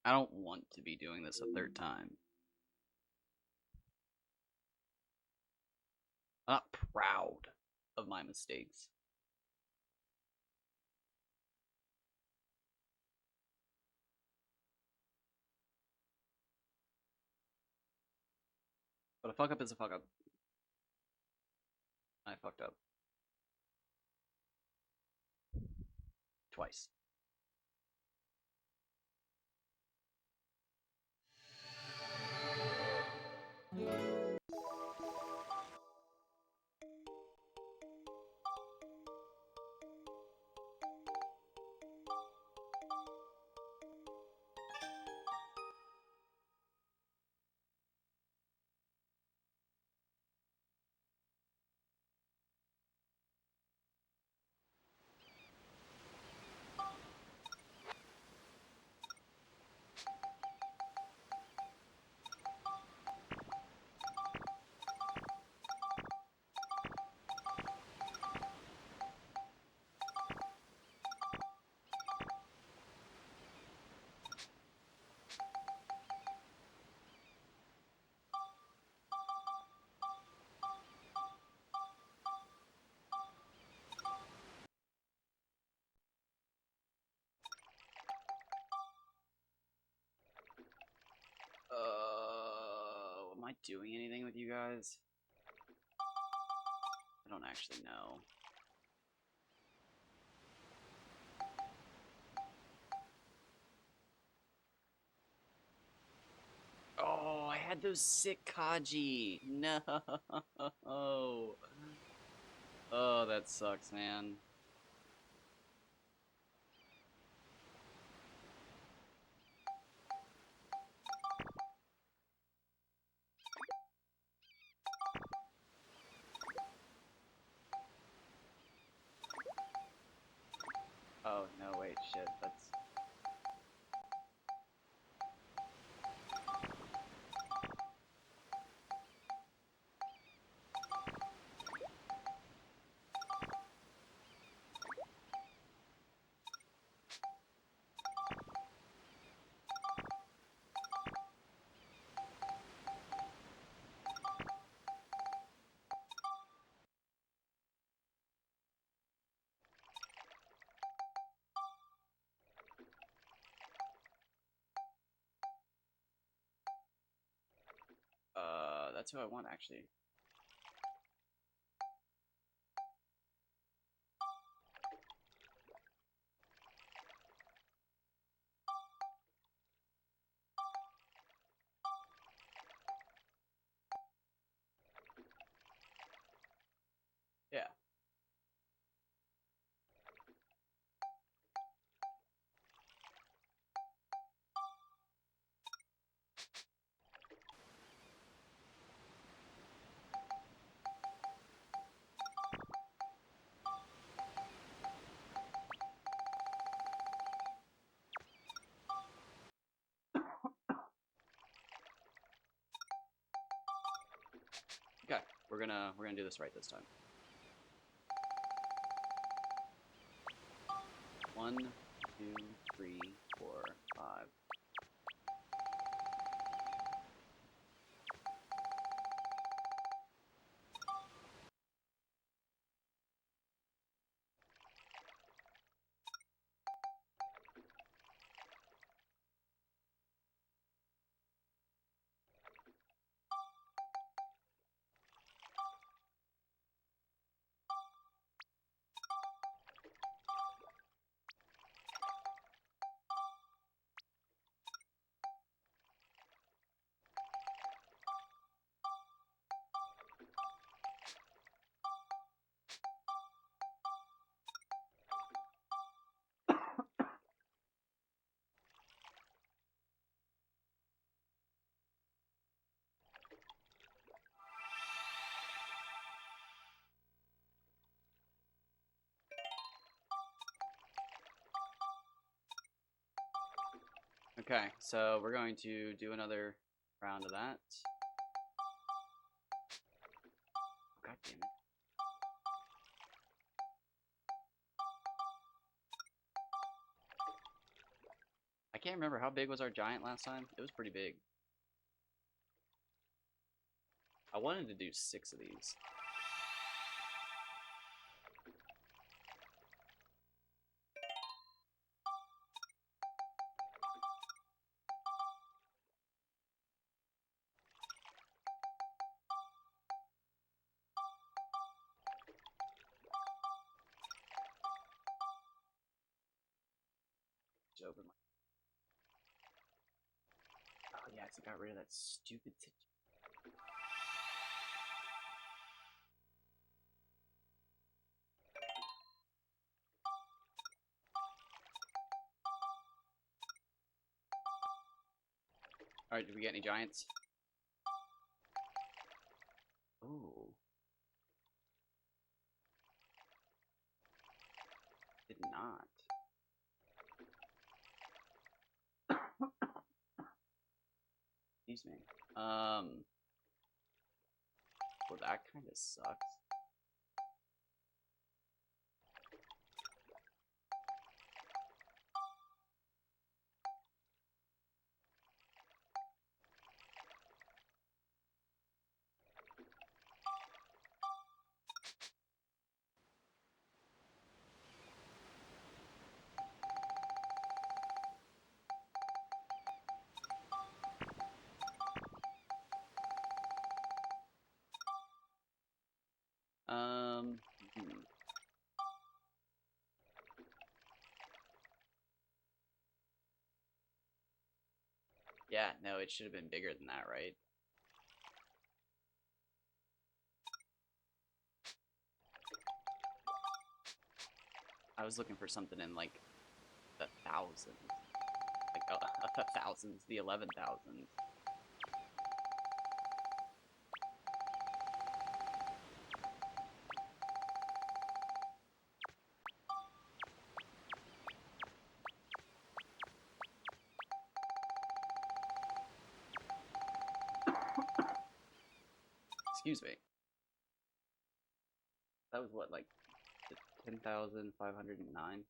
I don't want to be doing this a third time. I'm not proud of my mistakes. But a fuck up is a fuck up. I fucked up. Twice. Am I doing anything with you guys? I don't actually know. Oh, I had those sick Kaji. No. Oh, that sucks, man. Oh, no, wait, shit. That's... That's who I want, actually. Yeah. Okay, we're gonna do this right this time. 1, 2, 3, 4, 5. Okay, so we're going to do another round of that. God damn it. I can't remember how big was our giant last time. It was pretty big. I wanted to do 6 of these. Just open my... Oh yeah, I got rid of that stupid Alright, did we get any giants? Ooh. Did not. Excuse me. Well, that kind of sucks. Hmm. Yeah, no, it should have been bigger than that, right? I was looking for something in, like, the thousands. Like, the thousands, the 11,000. Excuse me. That was what, like, 10,509?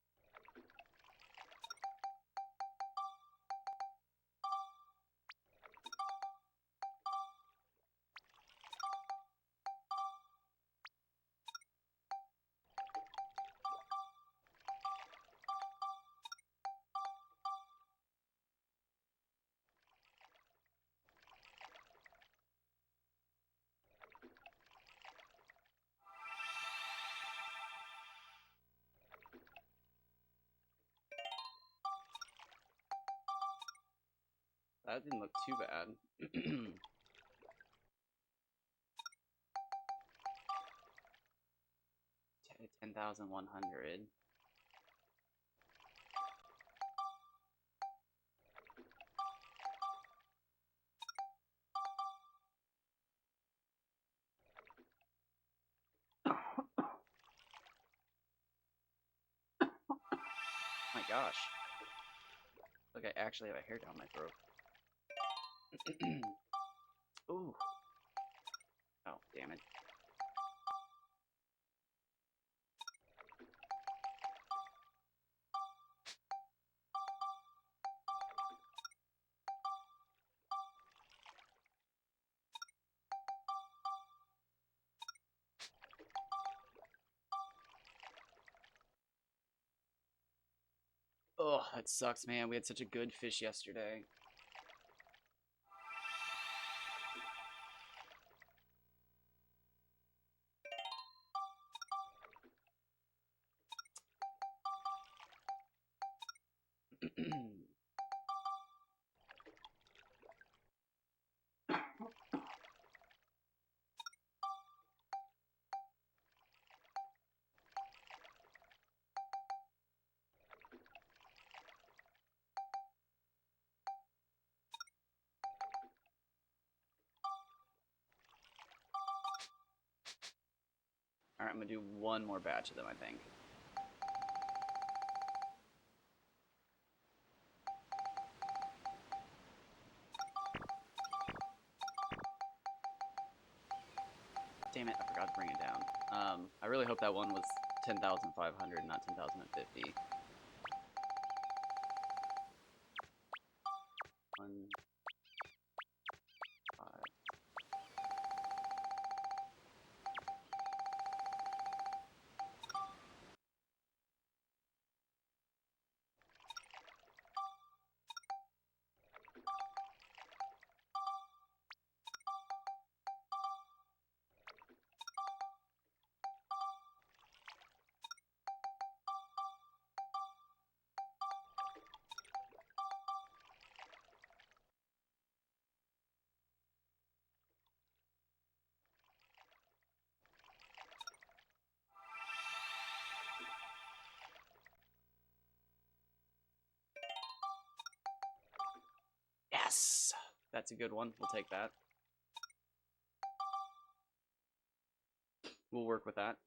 That didn't look too bad. 10,100. My gosh. Look, I actually have a hair down my throat. Ooh. Oh, damn it. Oh, that sucks, man. We had such a good fish yesterday. Alright, I'm gonna do one more batch of them, I think. Damn it, I forgot to bring it down. I really hope that one was 10,500, not 10,050. Yes! That's a good one. We'll take that. We'll work with that.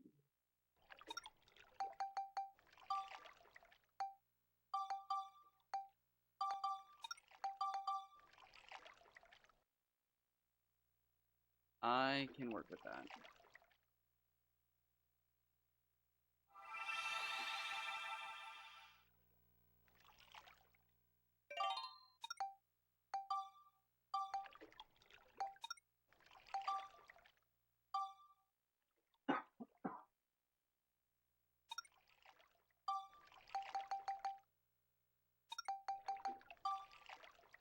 I can work with that.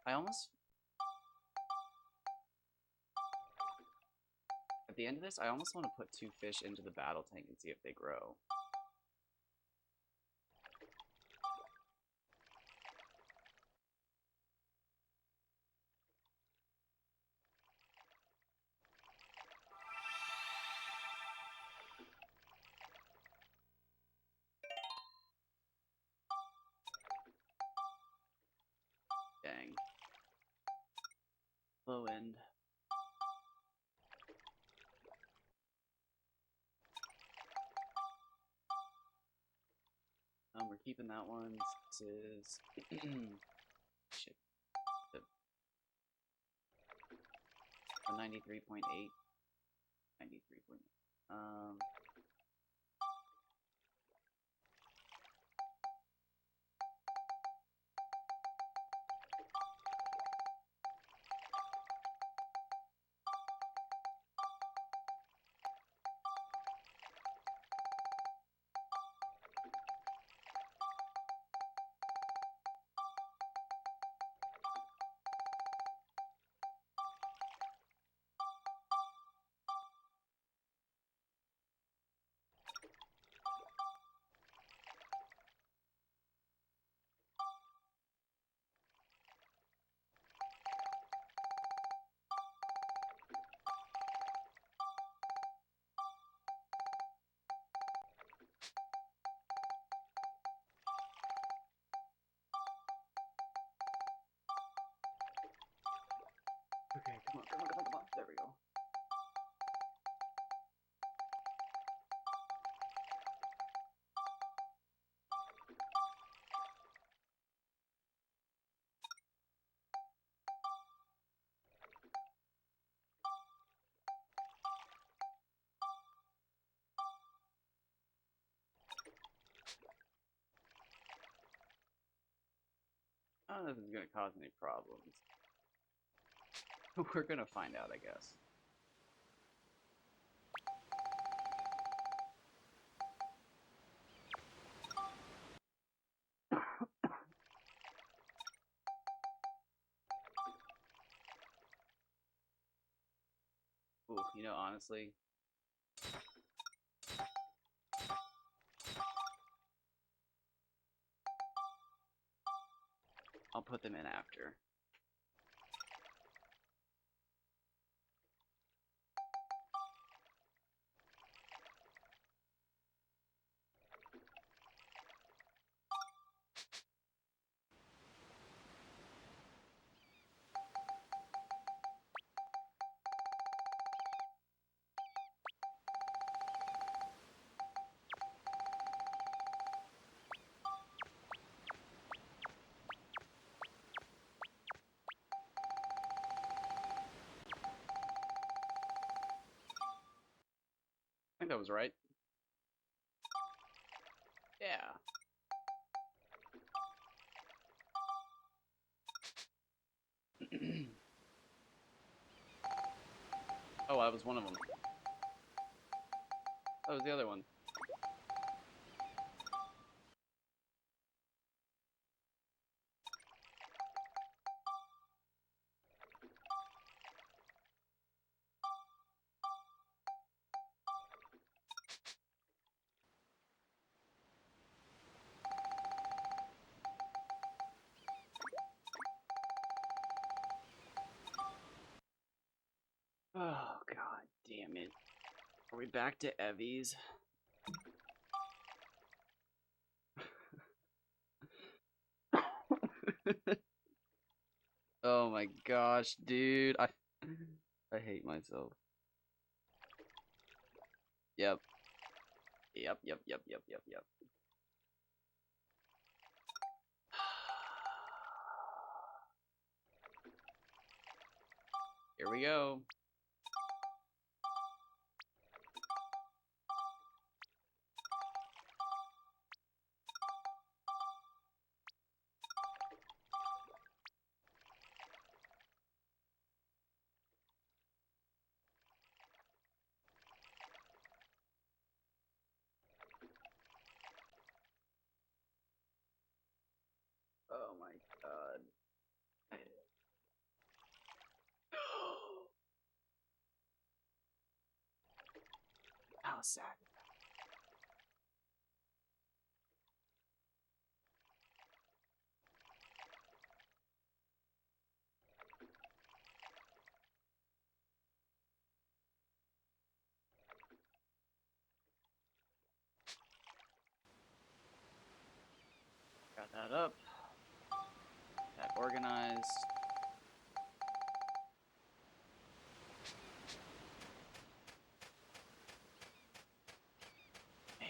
I almost... At the end of this, I almost want to put 2 fish into the battle tank and see if they grow. Dang. Low end. We're keeping that one. This is... Shit. The 93.8. 93.8. Okay, come on, come on, come on, come on. There we go. I don't know if this is going to cause any problems. We're going to find out, I guess. Ooh, you know, honestly... I'll put them in after. I think that was right. Yeah. Oh, that was one of them. That was the other one. Oh, god damn it. Are we back to Evie's? Oh my gosh, dude. I hate myself. Yep. Yep. Here we go. Oh my god. How sad. Got that up. That organized. Man.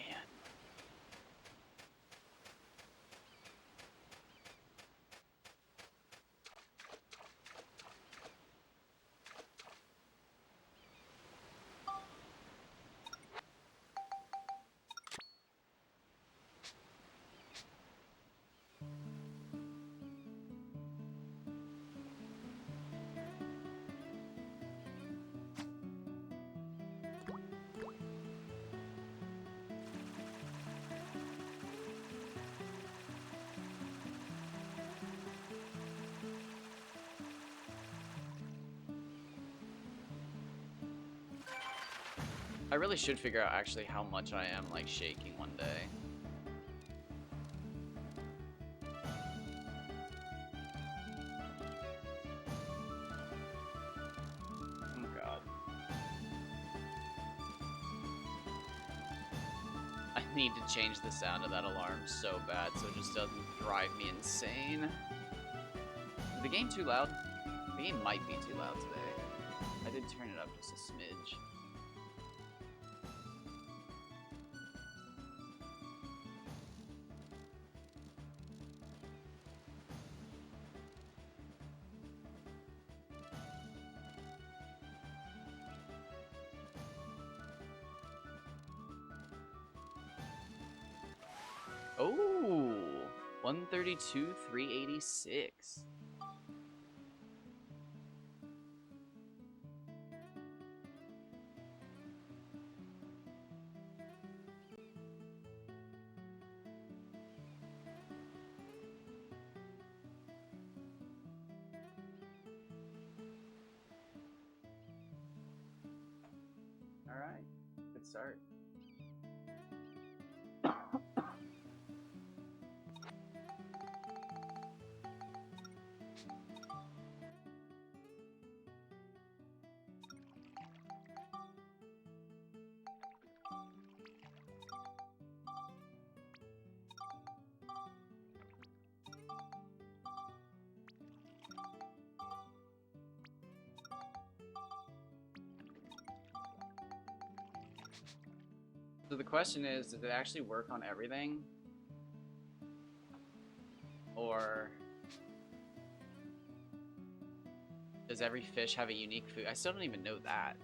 I really should figure out actually how much I am like shaking one day. Oh god. I need to change the sound of that alarm so bad so it just doesn't drive me insane. Is the game too loud? The game might be too loud today. I did turn it up just a smidge. Oh, 132, 386. All right, good start. So the question is, does it actually work on everything? Or does every fish have a unique food? I still don't even know that.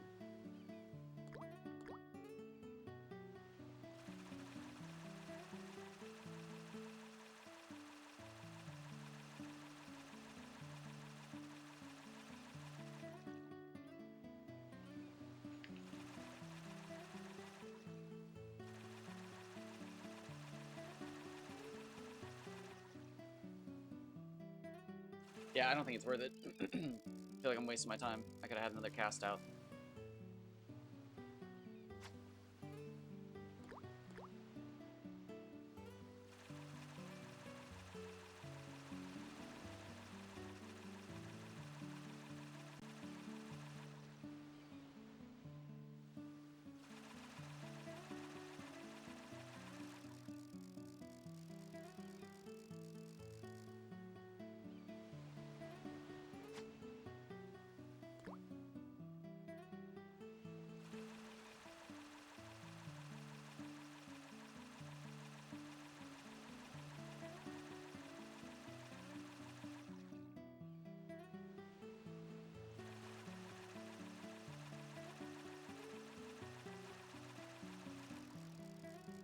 Yeah, I don't think it's worth it. I feel like I'm wasting my time. I could have had another cast out.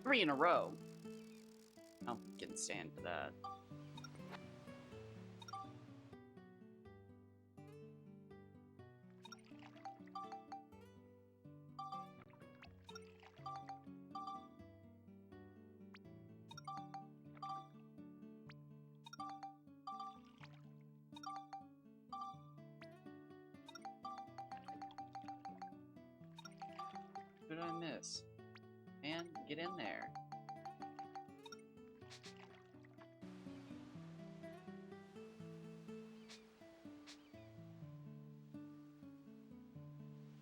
3 in a row. I don't can stand for that. Who did I miss? Man, get in there.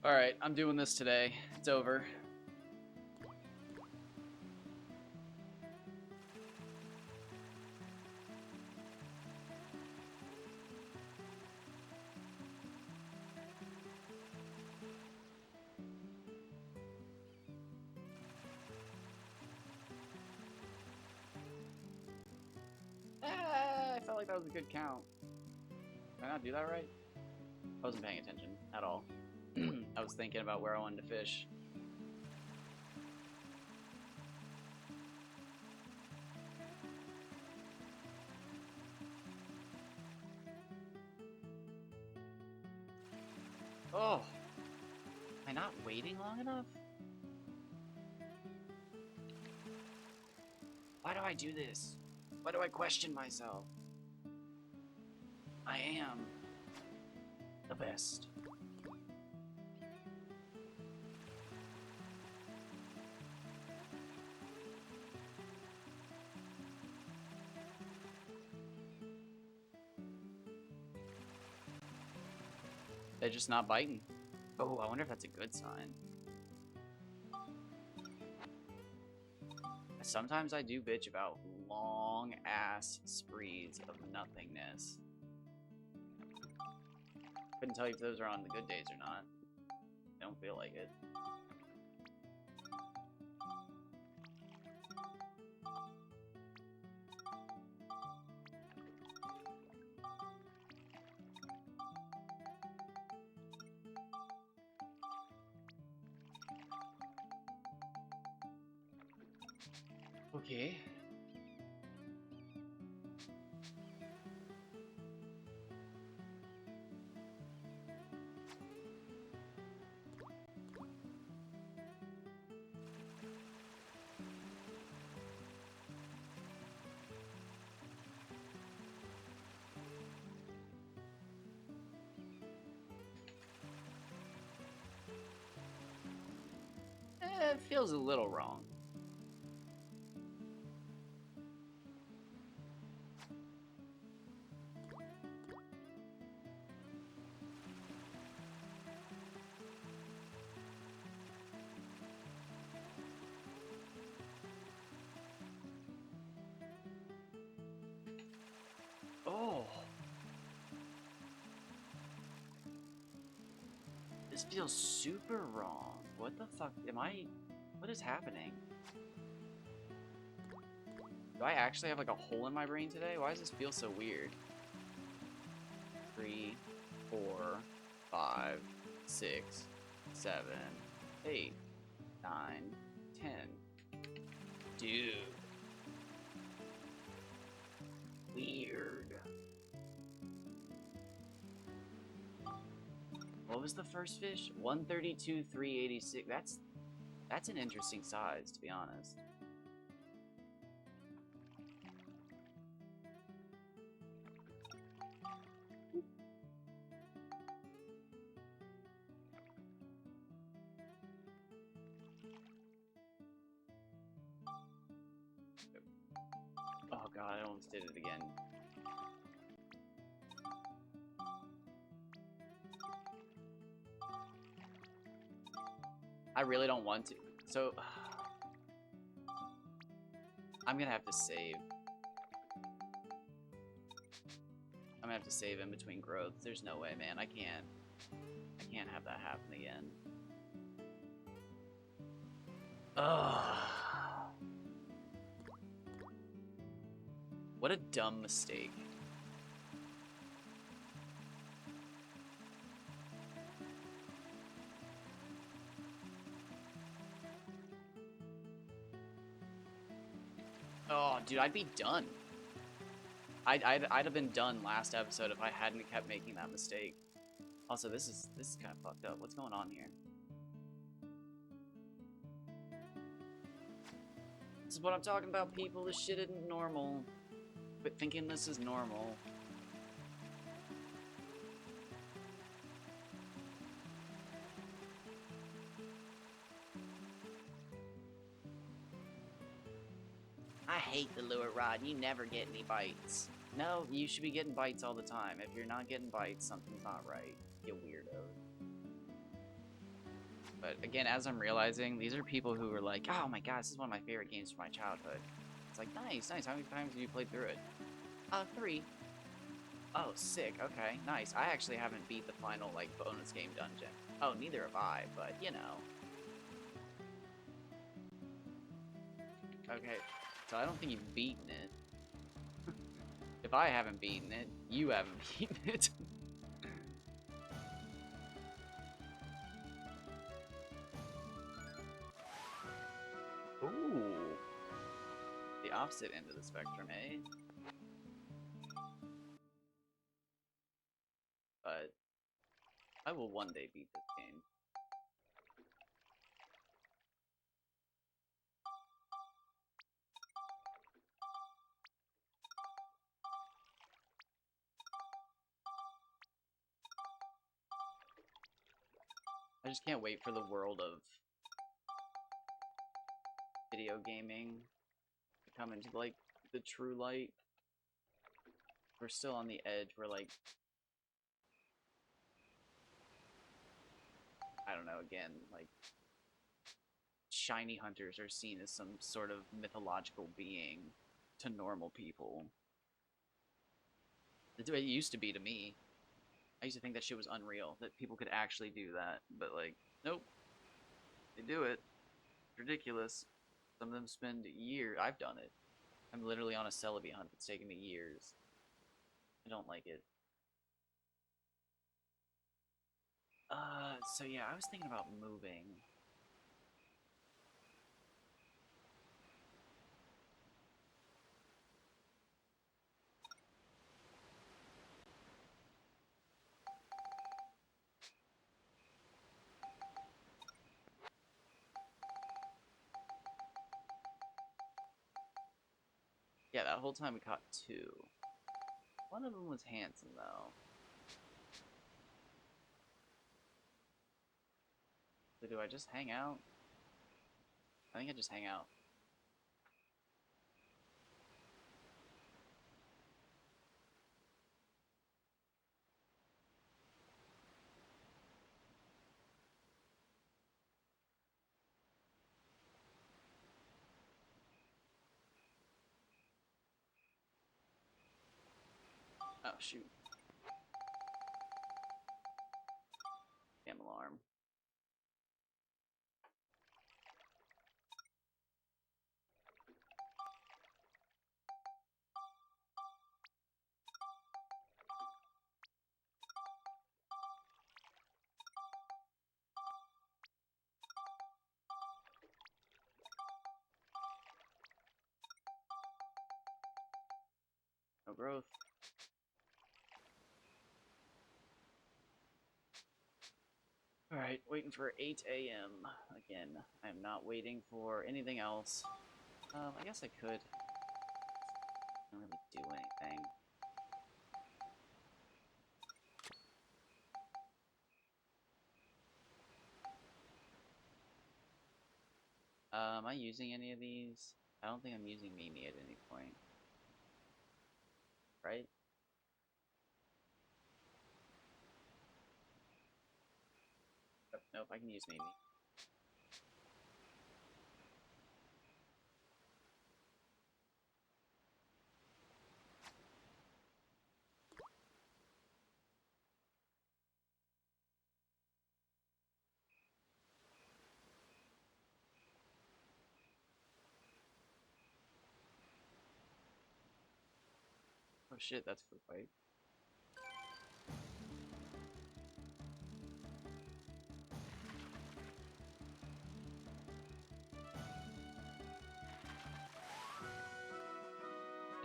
Alright, I'm doing this today. It's over. I felt like that was a good count. Did I not do that right? I wasn't paying attention at all. I was thinking about where I wanted to fish. Oh! Am I not waiting long enough? Why do I do this? Why do I question myself? I am the best. They're just not biting. Oh, I wonder if that's a good sign. Sometimes I do bitch about long-ass sprees of nothingness. Couldn't tell you if those are on the good days or not. I don't feel like it. Okay. It feels a little wrong. Oh. This feels super wrong. What the fuck am I... What is happening? Do I actually have like a hole in my brain today? Why does this feel so weird? 3, 4, 5, 6, 7, 8, 9, 10. Dude. Weird. What was the first fish? 132, 386. That's an interesting size, to be honest. Oh god, I almost did it again. I really don't want to. So, I'm gonna have to save. I'm gonna have to save in between growths. There's no way, man. I can't have that happen again. Ugh. What a dumb mistake. Oh, dude, I'd be done. I'd have been done last episode if I hadn't kept making that mistake. Also, this is kind of fucked up. What's going on here? This is what I'm talking about, people. This shit isn't normal. Quit thinking this is normal. I hate the lure rod. You never get any bites. No, you should be getting bites all the time. If you're not getting bites, something's not right. You weirdo. But again, as I'm realizing, these are people who are like, oh my god, this is one of my favorite games from my childhood. It's like, nice, nice. How many times have you played through it? 3. Oh, sick. Okay, nice. I actually haven't beat the final, like, bonus game dungeon. Oh, neither have I, but, you know. Okay, so I don't think you've beaten it. If I haven't beaten it, you haven't beaten it. Ooh. The opposite end of the spectrum, eh? But I will one day beat this game. I just can't wait for the world of video gaming to come into, like, the true light. We're still on the edge. We're like, I don't know, again, like, shiny hunters are seen as some sort of mythological being to normal people. It used to be to me. I used to think that shit was unreal, that people could actually do that, but, like, nope. They do it. It's ridiculous. Some of them spend years. I've done it. I'm literally on a celebi hunt that's taken me years. I don't like it. So yeah, I was thinking about moving. Yeah, that whole time we caught 2. One of them was handsome, though. So do I just hang out? I think I just hang out. Oh, shoot. Damn alarm. No growth. Alright, waiting for 8 a.m. Again, I'm not waiting for anything else. I guess I could. Can't really do anything. Am I using any of these? I don't think I'm using Mimi at any point. Right? Nope, I can use Mimi. Oh shit, that's food fight.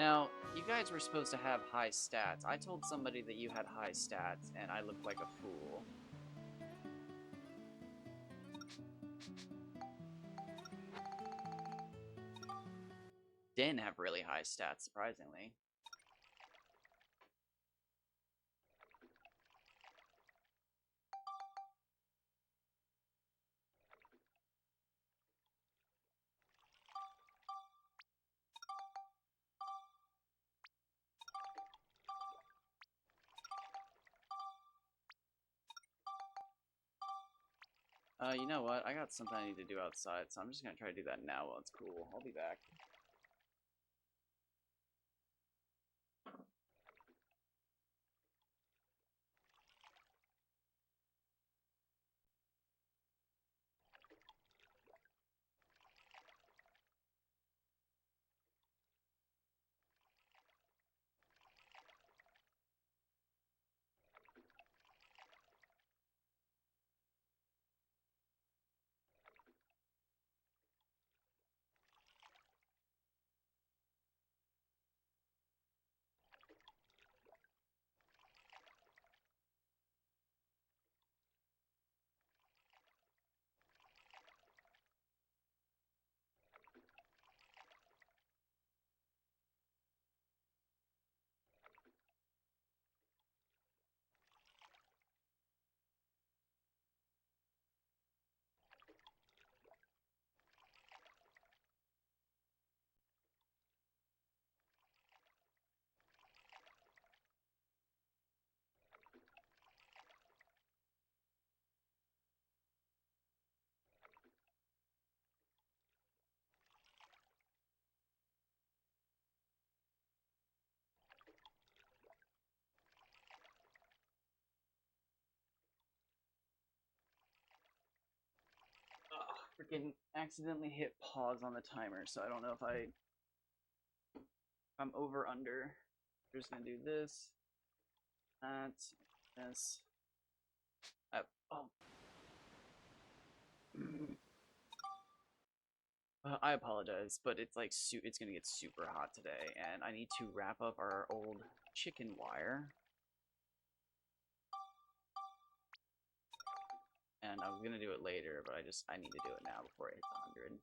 Now, you guys were supposed to have high stats. I told somebody that you had high stats, and I looked like a fool. Didn't have really high stats, surprisingly. You know what? I got something I need to do outside, so I'm just gonna try to do that now while it's cool. I'll be back. Ugh, freaking accidentally hit pause on the timer, so I don't know if I'm over under. We're just gonna do this, that, this. Oh. I apologize, but it's like it's gonna get super hot today, and I need to wrap up our old chicken wire. And I'm gonna do it later, but I need to do it now before it hits 100.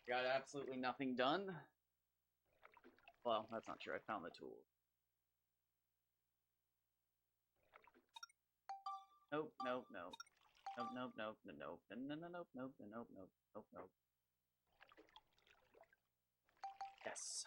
Got absolutely nothing done. Well, that's not true. I found the tools. Nope, nope, nope. Nope, nope, nope, nope, nope, no, no, nope, nope, nope, nope, nope, nope. Yes.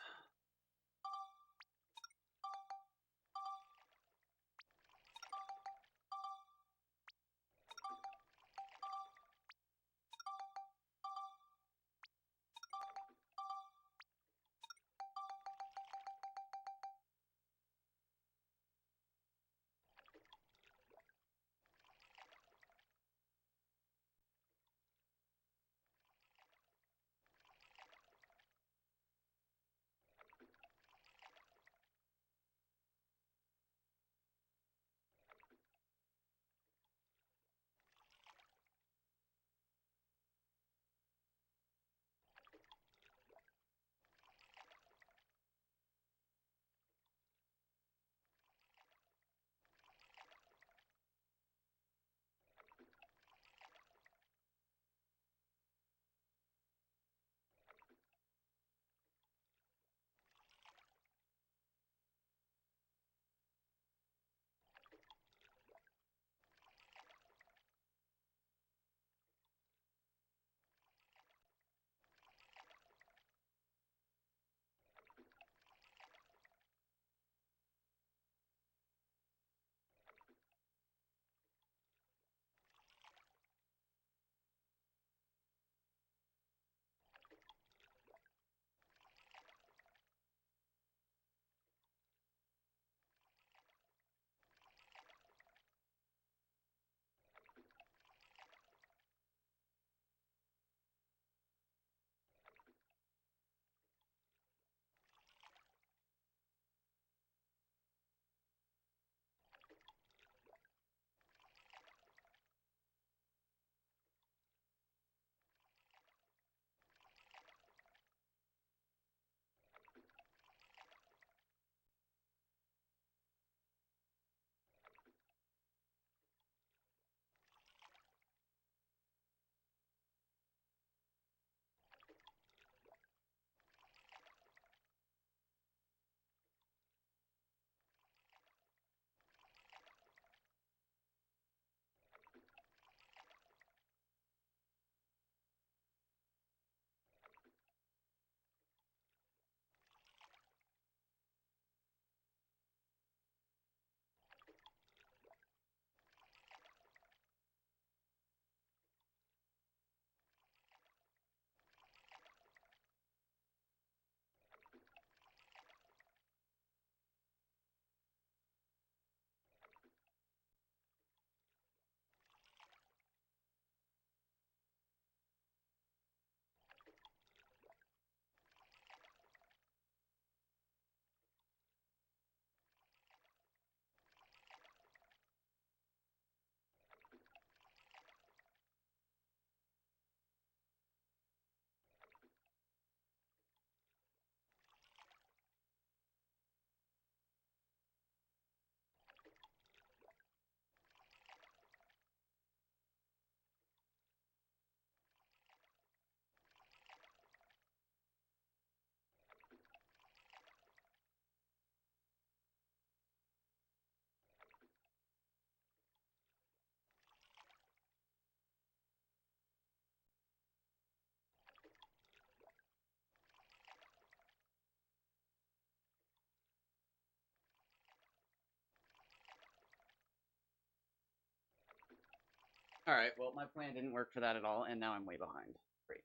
Alright, well, my plan didn't work for that at all, and now I'm way behind. Great.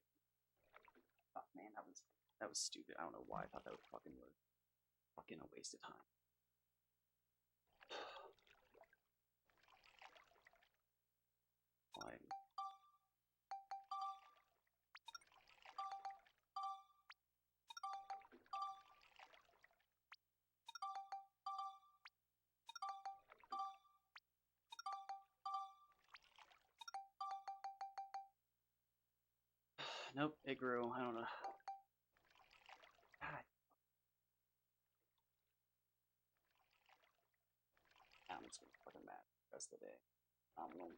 Oh, man, that was stupid. I don't know why I thought that would fucking work. Fucking a waste of time. Why? Nope, it grew. I don't know. God, I'm just gonna fucking mad the rest of the day. Phenomenal.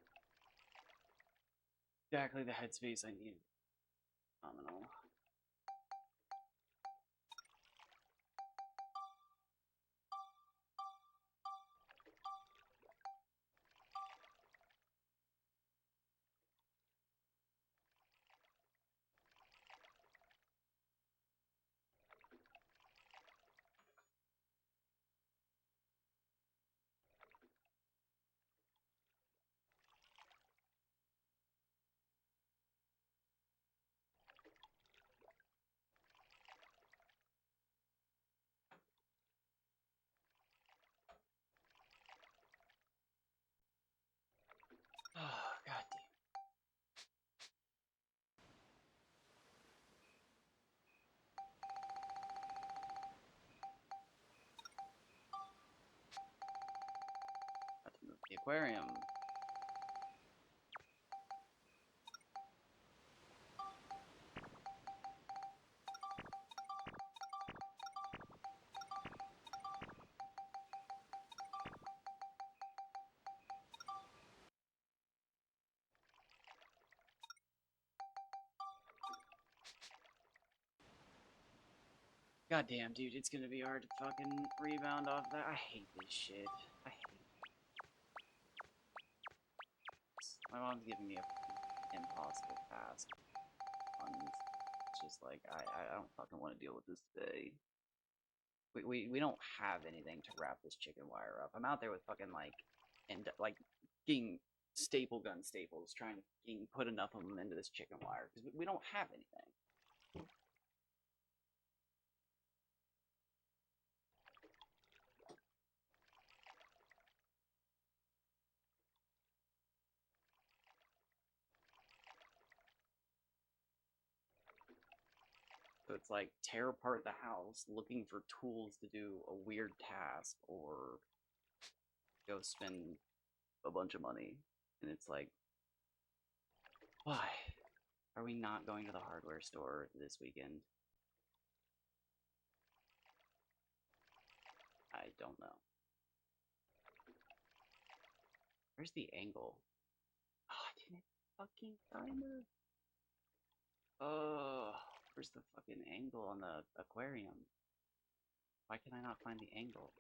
Exactly the headspace I need. Phenomenal. Oh, god damn. Got to move the aquarium. God damn, dude, it's gonna be hard to fucking rebound off that. I hate this shit. I hate this. My mom's giving me a impossible task. It's just like, I don't fucking want to deal with this today. We don't have anything to wrap this chicken wire up. I'm out there with fucking like getting staple gun staples, trying to put enough of them into this chicken wire because we don't have anything. So it's like tear apart the house looking for tools to do a weird task or go spend a bunch of money. And it's like, why are we not going to the hardware store this weekend? I don't know. Where's the angle? Oh, I didn't fucking timer. Oh, where's the fucking angle on the aquarium? Why can I not find the angle?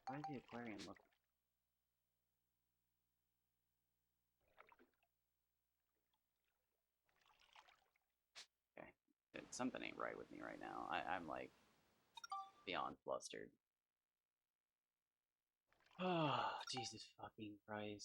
Why does the aquarium look... Okay. Something ain't right with me right now. I'm like beyond flustered. Oh, Jesus fucking Christ.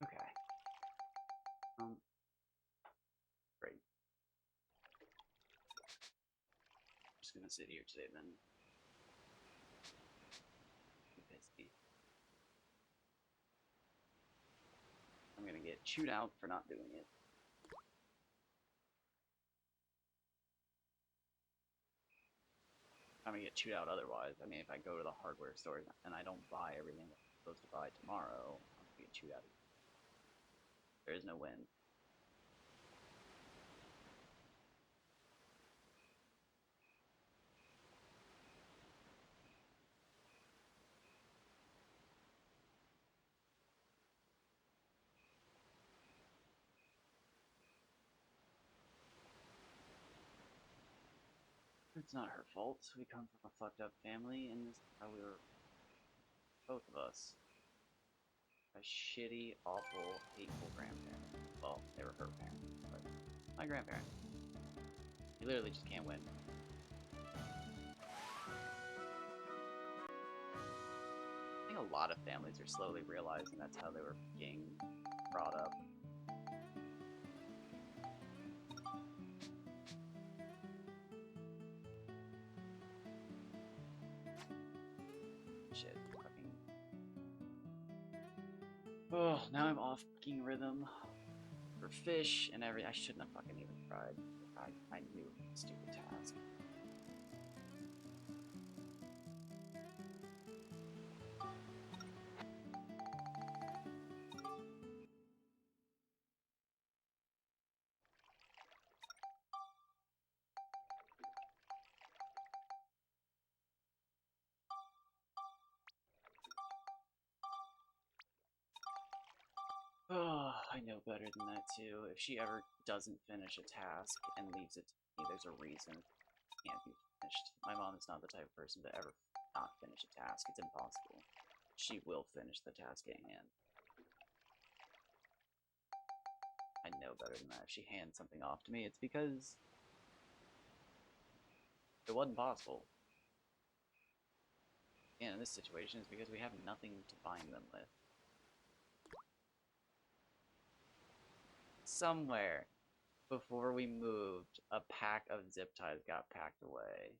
Okay. Great. I'm just gonna sit here today then. Pissy. I'm gonna get chewed out for not doing it. I'm gonna get chewed out otherwise. I mean, if I go to the hardware store and I don't buy everything that I'm supposed to buy tomorrow, I'm gonna get chewed out. There is no win. It's not her fault. We come from a fucked up family, and this is how we were, both of us. A shitty, awful, hateful grandparent. Well, they were her parents, but my grandparent. You literally just can't win. I think a lot of families are slowly realizing that's how they were being brought up. Shit, fucking. Oh, now I'm off fucking rhythm for fish and every. I shouldn't have fucking even tried. I knew it was a stupid task. Oh, I know better than that too. If she ever doesn't finish a task and leaves it to me, there's a reason it can't be finished. My mom is not the type of person to ever not finish a task. It's impossible. She will finish the task at hand. I know better than that. If she hands something off to me, it's because it wasn't possible. And in this situation, it's because we have nothing to bind them with. Somewhere before we moved, a pack of zip ties got packed away.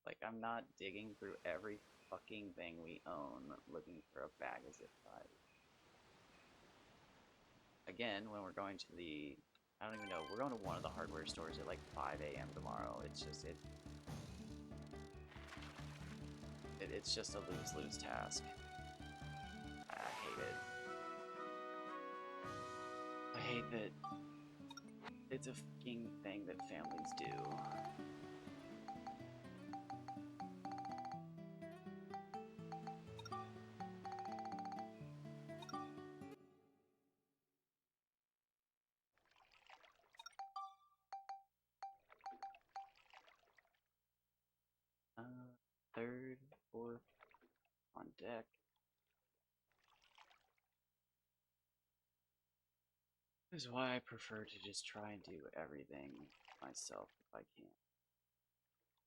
Like, I'm not digging through every fucking thing we own looking for a bag of zip ties. Again, when we're going to the... I don't even know. We're going to one of the hardware stores at like 5 a.m. tomorrow. It's just... It's just a lose-lose task. I hate it. I hate that it's a fucking thing that families do. Third, fourth, on deck. This is why I prefer to just try and do everything myself if I can.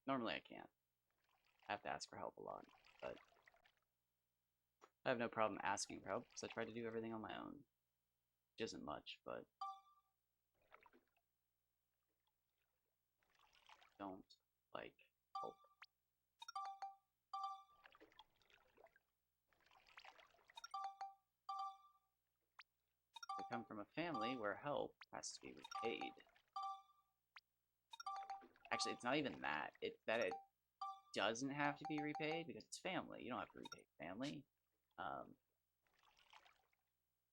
Normally I can't. I have to ask for help a lot, but I have no problem asking for help because I try to do everything on my own. Which isn't much, but don't like help. I come from a family where help has to be repaid. Actually, it's not even that. It's that it doesn't have to be repaid because it's family. You don't have to repay family.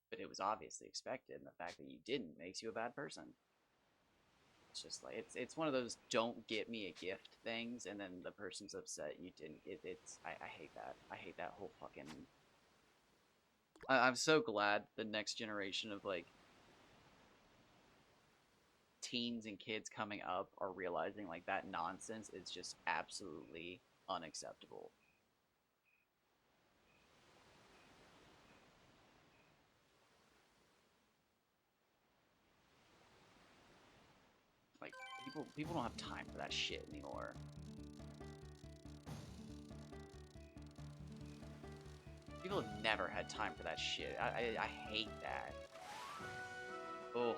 But it was obviously expected, and the fact that you didn't makes you a bad person. It's just like it's one of those don't get me a gift things, and then the person's upset you didn't. I hate that. I hate that whole fucking. I'm so glad the next generation of like teens and kids coming up are realizing like that nonsense is just absolutely unacceptable. Like people don't have time for that shit anymore. People have never had time for that shit. I hate that. Oh.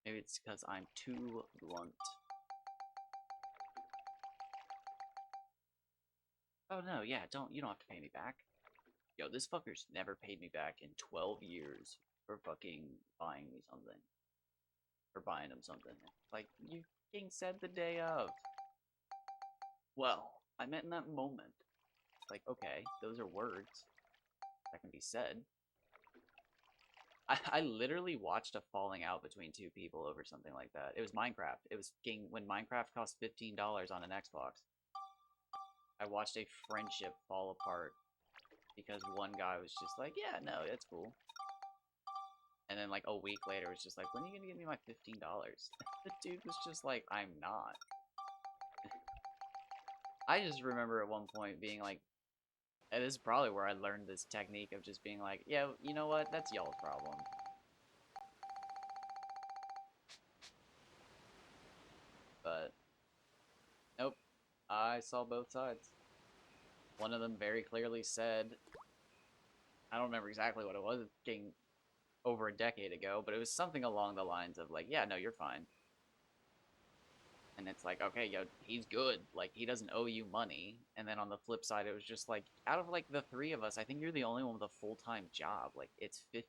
Maybe it's because I'm too blunt. Oh no, yeah, you don't have to pay me back. Yo, this fucker's never paid me back in 12 years for fucking buying me something. For buying him something. Like, you fucking said the day of. Well, I meant in that moment. Like, okay, those are words that can be said. I literally watched a falling out between two people over something like that. It was Minecraft. It was when Minecraft cost $15 on an Xbox. I watched a friendship fall apart because one guy was just like, yeah, no, that's cool. And then like a week later, it was just like, when are you gonna give me my $15? The dude was just like, I'm not. I just remember at one point being like, and this is probably where I learned this technique of just being like, yeah, you know what? That's y'all's problem. But, nope. I saw both sides. One of them very clearly said, I don't remember exactly what it was, it's getting over a decade ago, but it was something along the lines of like, yeah, no, you're fine. And it's like, okay, yo, he's good. Like, he doesn't owe you money. And then on the flip side, it was just like, out of like the three of us, I think you're the only one with a full-time job. Like, it's $15.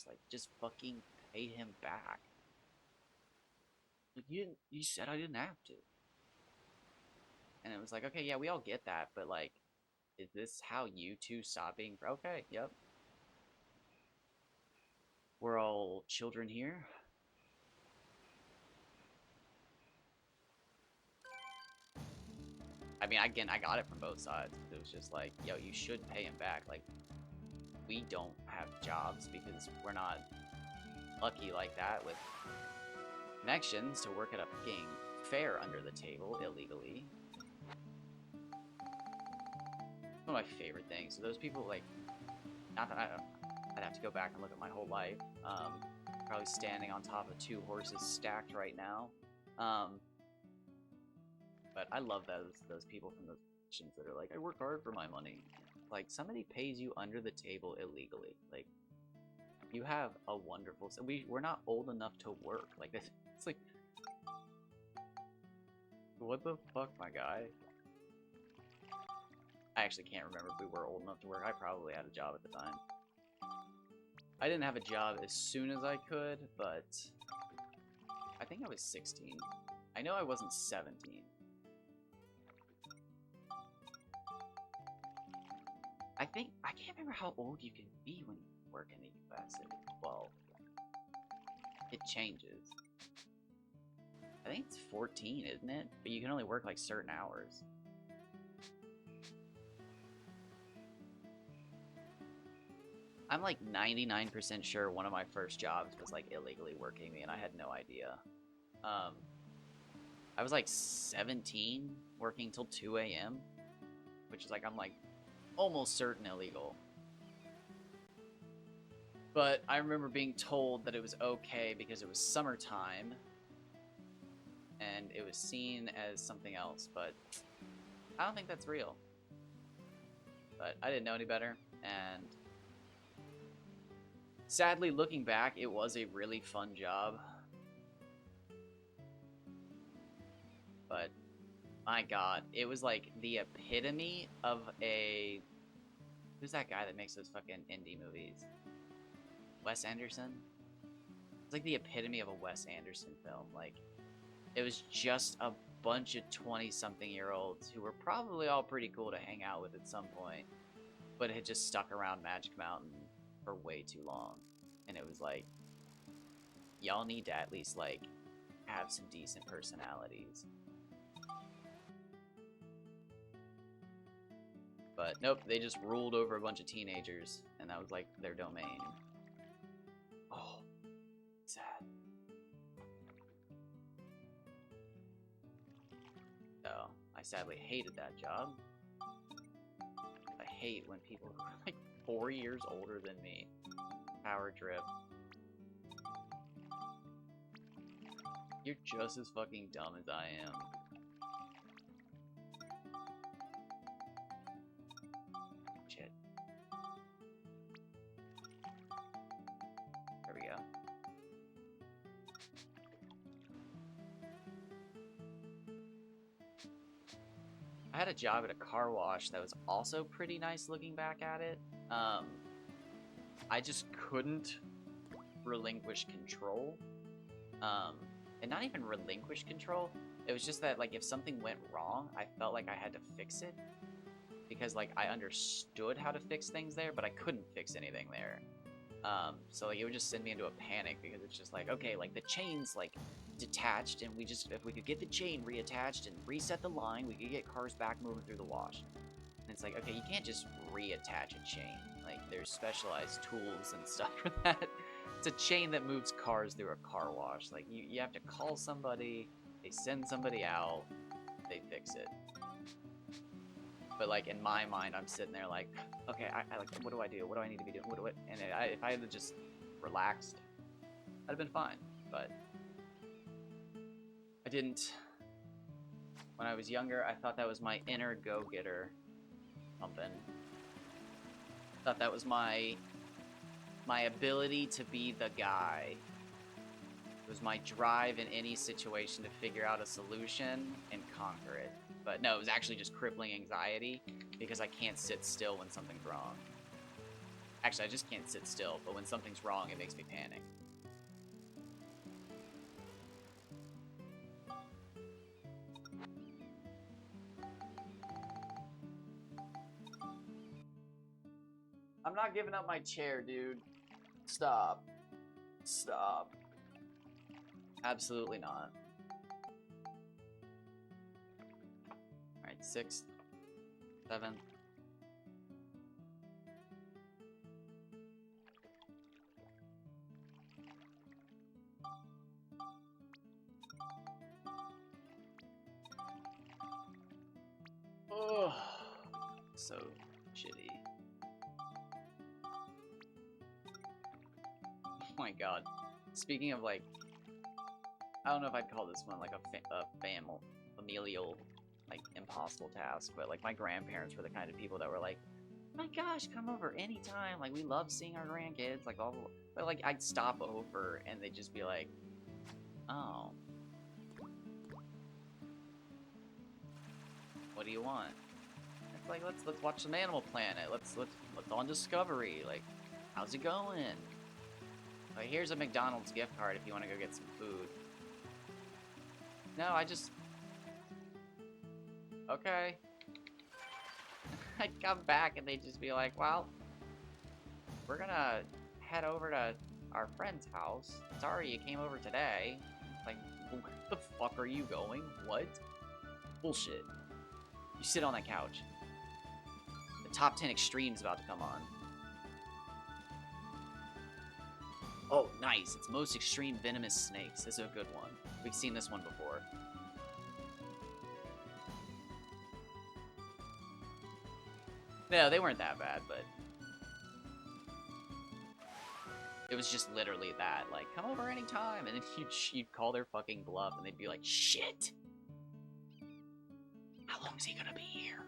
Like, just fucking pay him back. Like, you said I didn't have to. And it was like, okay, yeah, we all get that, but like, is this how you two stop being? Okay, yep. We're all children here. I mean, again, I got it from both sides. It was just like, yo, you should pay him back. Like, we don't have jobs because we're not lucky like that with connections to work at a fucking fair under the table illegally. One of my favorite things. So those people, like, not that I'd have to go back and look at my whole life. Probably standing on top of 2 horses stacked right now. But I love those people from those positions that are like, I work hard for my money. Like, somebody pays you under the table illegally. Like, you have a wonderful... We're not old enough to work. Like, it's like... What the fuck, my guy? I actually can't remember if we were old enough to work. I probably had a job at the time. I didn't have a job as soon as I could, but... I think I was 16. I know I wasn't 17. I can't remember how old you can be when you work in the US at 12. It changes. I think it's 14, isn't it? But you can only work like certain hours. I'm like 99% sure one of my first jobs was like illegally working me and I had no idea. I was like 17 working till 2 a.m. Which is like, I'm like almost certain illegal. But I remember being told that it was okay because it was summertime and it was seen as something else, but I don't think that's real. But I didn't know any better, and sadly, looking back, it was a really fun job. But my god, it was like the epitome of a... Who's that guy that makes those fucking indie movies? Wes Anderson? It's like the epitome of a Wes Anderson film. Like, it was just a bunch of 20-something-year-olds who were probably all pretty cool to hang out with at some point, but had just stuck around Magic Mountain for way too long. And it was like, y'all need to at least, like, have some decent personalities. But nope, they just ruled over a bunch of teenagers, and that was like their domain. Oh, sad. So, I sadly hated that job. I hate when people who are like 4 years older than me power trip. You're just as fucking dumb as I am. Shit. There we go. I had a job at a car wash that was also pretty nice looking back at it. I just couldn't relinquish control. And not even relinquish control. It was just that, like, if something went wrong, I felt like I had to fix it. Because, like, I understood how to fix things there, but I couldn't fix anything there. So, like, it would just send me into a panic because it's just like, okay, like, the chain's, like, detached, and if we could get the chain reattached and reset the line, we could get cars back moving through the wash. And it's like, okay, you can't just reattach a chain. Like, there's specialized tools and stuff for that. It's a chain that moves cars through a car wash. Like, you have to call somebody, they send somebody out, they fix it. But, like, in my mind, I'm sitting there like, okay, I like, what do I do? What do I need to be doing? And if I had just relaxed, I'd have been fine. But I didn't. When I was younger, I thought that was my inner go-getter pumping. Thought that was my ability to be the guy. It was my drive in any situation to figure out a solution and conquer it. But no, it was actually just crippling anxiety because I can't sit still when something's wrong. Actually, I just can't sit still, but when something's wrong, it makes me panic. I'm not giving up my chair, dude. Stop. Stop. Absolutely not. Alright, 6, 7. Oh, so shitty. Oh my god. Speaking of, like, I don't know if I'd call this one like a familial, like, impossible task, but like my grandparents were the kind of people that were like, my gosh, come over anytime, like we love seeing our grandkids, like all, but like I'd stop over and they'd just be like, oh, what do you want? It's like, let's watch some Animal Planet, let's on Discovery, like, how's it going? Like, here's a McDonald's gift card if you want to go get some food. No, I just... Okay. I'd come back and they'd just be like, well, we're gonna head over to our friend's house. Sorry you came over today. Like, where the fuck are you going? What? Bullshit. You sit on that couch. The top 10 Extreme's about to come on. Oh, nice. It's Most Extreme Venomous Snakes. This is a good one. We've seen this one before. No, they weren't that bad, but... it was just literally that. Like, come over anytime. And then you'd call their fucking bluff, and they'd be like, shit! How long is he gonna be here?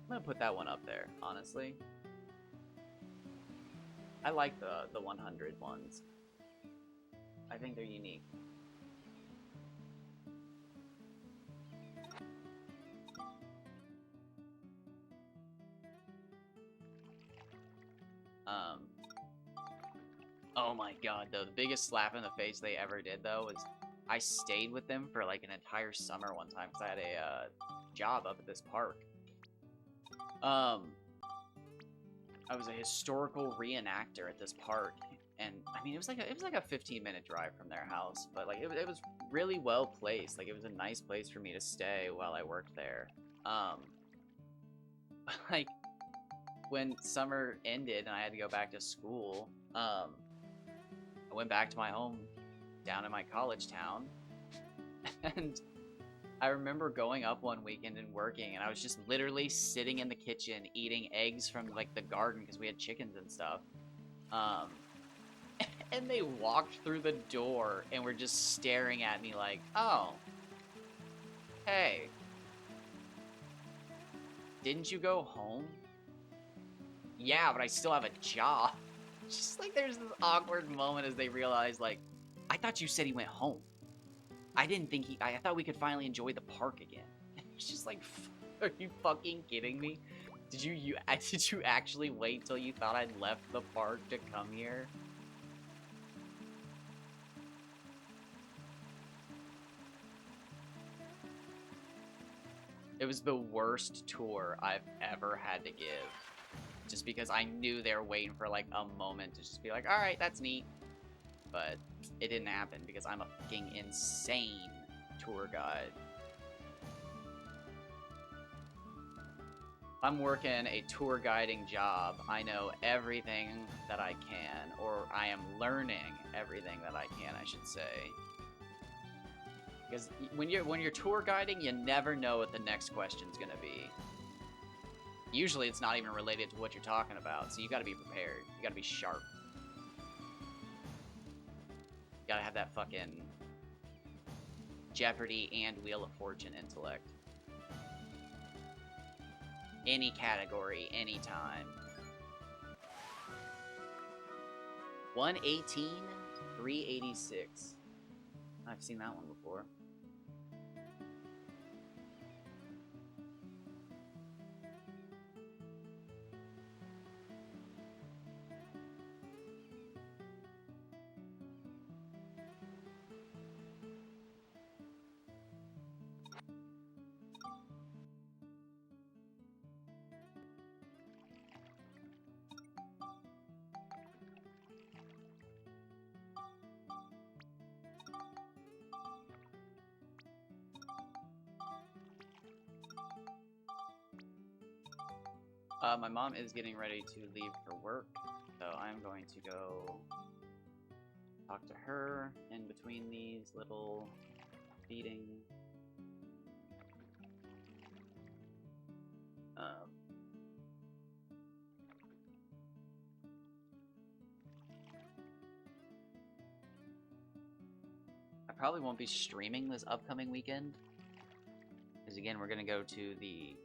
I'm gonna put that one up there, honestly. I like the 100 ones. I think they're unique. Oh my god, though, the biggest slap in the face they ever did, though, was I stayed with them for like an entire summer one time because I had a job up at this park. I was a historical reenactor at this park, and I mean it was like a 15-minute drive from their house, but like it was really well placed. Like, it was a nice place for me to stay while I worked there. Like, when summer ended and I had to go back to school, I went back to my home down in my college town, and I remember going up one weekend and working, and I was just literally sitting in the kitchen eating eggs from, like, the garden because we had chickens and stuff. And they walked through the door and were just staring at me like, oh, hey, didn't you go home? Yeah, but I still have a job. Just like there's this awkward moment as they realize, like, I thought you said he went home. I didn't think I thought we could finally enjoy the park again. It's just like, are you fucking kidding me? Did you actually wait till you thought I'd left the park to come here? It was the worst tour I've ever had to give. just because I knew they were waiting for like a moment to just be like, all right, that's neat. But it didn't happen because I'm a fucking insane tour guide. If I'm working a tour guiding job, I know everything that I can, or I am learning everything that I can, I should say. Because when you're tour guiding, you never know what the next question's gonna be. Usually it's not even related to what you're talking about, so you gotta be prepared. You gotta be sharp. You gotta have that fucking Jeopardy and Wheel of Fortune intellect. Any category, anytime. 118, 386. I've seen that one before. My mom is getting ready to leave for work, so I'm going to go talk to her in between these little feeding. I probably won't be streaming this upcoming weekend, because again, we're gonna go to the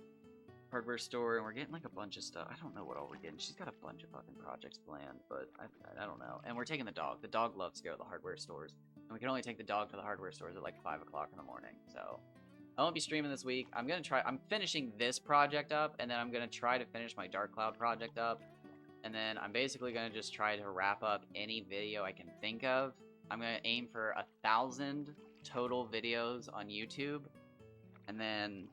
hardware store and we're getting like a bunch of stuff. I don't know what all we're getting. She's got a bunch of fucking projects planned, but I don't know. And we're taking the dog. The dog loves to go to the hardware stores, and we can only take the dog to the hardware stores at like 5 o'clock in the morning. So I won't be streaming this week. I'm finishing this project up, and then I'm gonna try to finish my Dark Cloud project up, and then I'm basically gonna just try to wrap up any video I can think of. I'm gonna aim for 1,000 total videos on YouTube, and then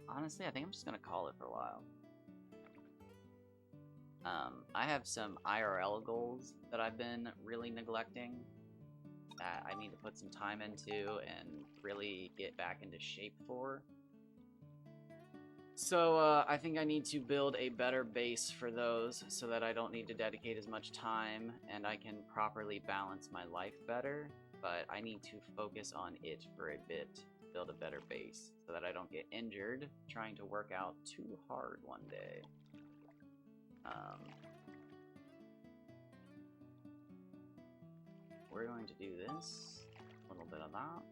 honestly, I think I'm just gonna call it for a while. I have some IRL goals that I've been really neglecting that I need to put some time into and really get back into shape for. So I think I need to build a better base for those so that I don't need to dedicate as much time and I can properly balance my life better. But I need to focus on it for a bit, build a better base so that I don't get injured trying to work out too hard one day. We're going to do this, a little bit of that.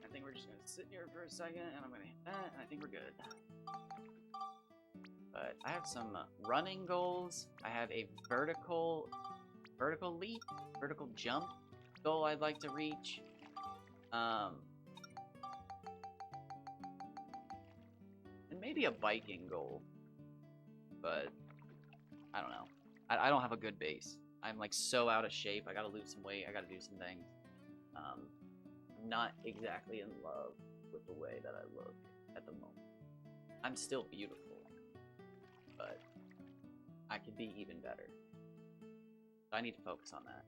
I think we're just going to sit here for a second, and I'm going to hit that, and I think we're good. But I have some running goals. I have a vertical leap, vertical jump goal I'd like to reach. And maybe a biking goal. But I don't know. I don't have a good base. I'm like so out of shape. I gotta lose some weight. I gotta do some things. I'm not exactly in love with the way that I look at the moment. I'm still beautiful, but I could be even better. So I need to focus on that.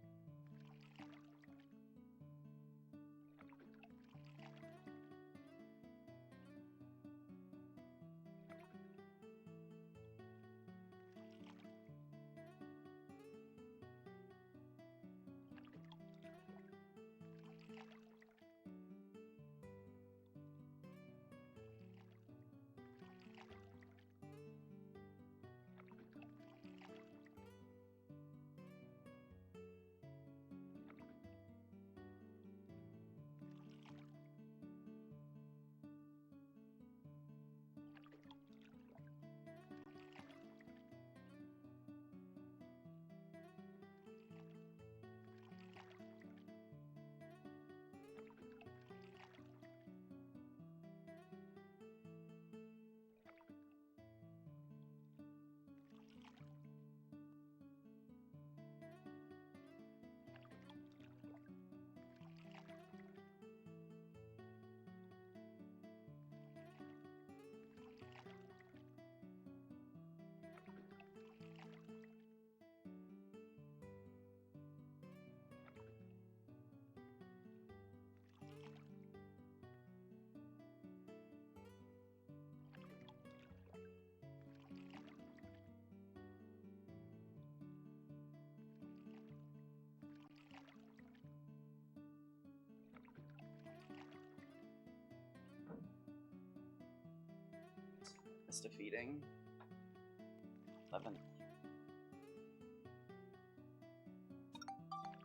It's defeating. 11th.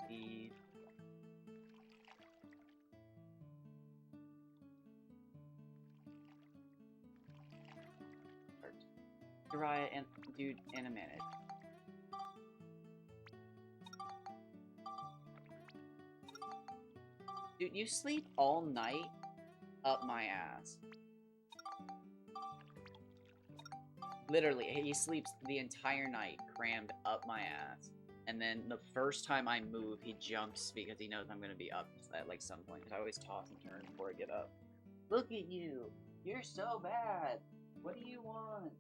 The... Uriah and dude animated. Dude, you sleep all night up my ass. Literally, he sleeps the entire night crammed up my ass. And then the first time I move, he jumps because he knows I'm gonna be up at like some point. Because I always toss and turn before I get up. Look at you! You're so bad! What do you want?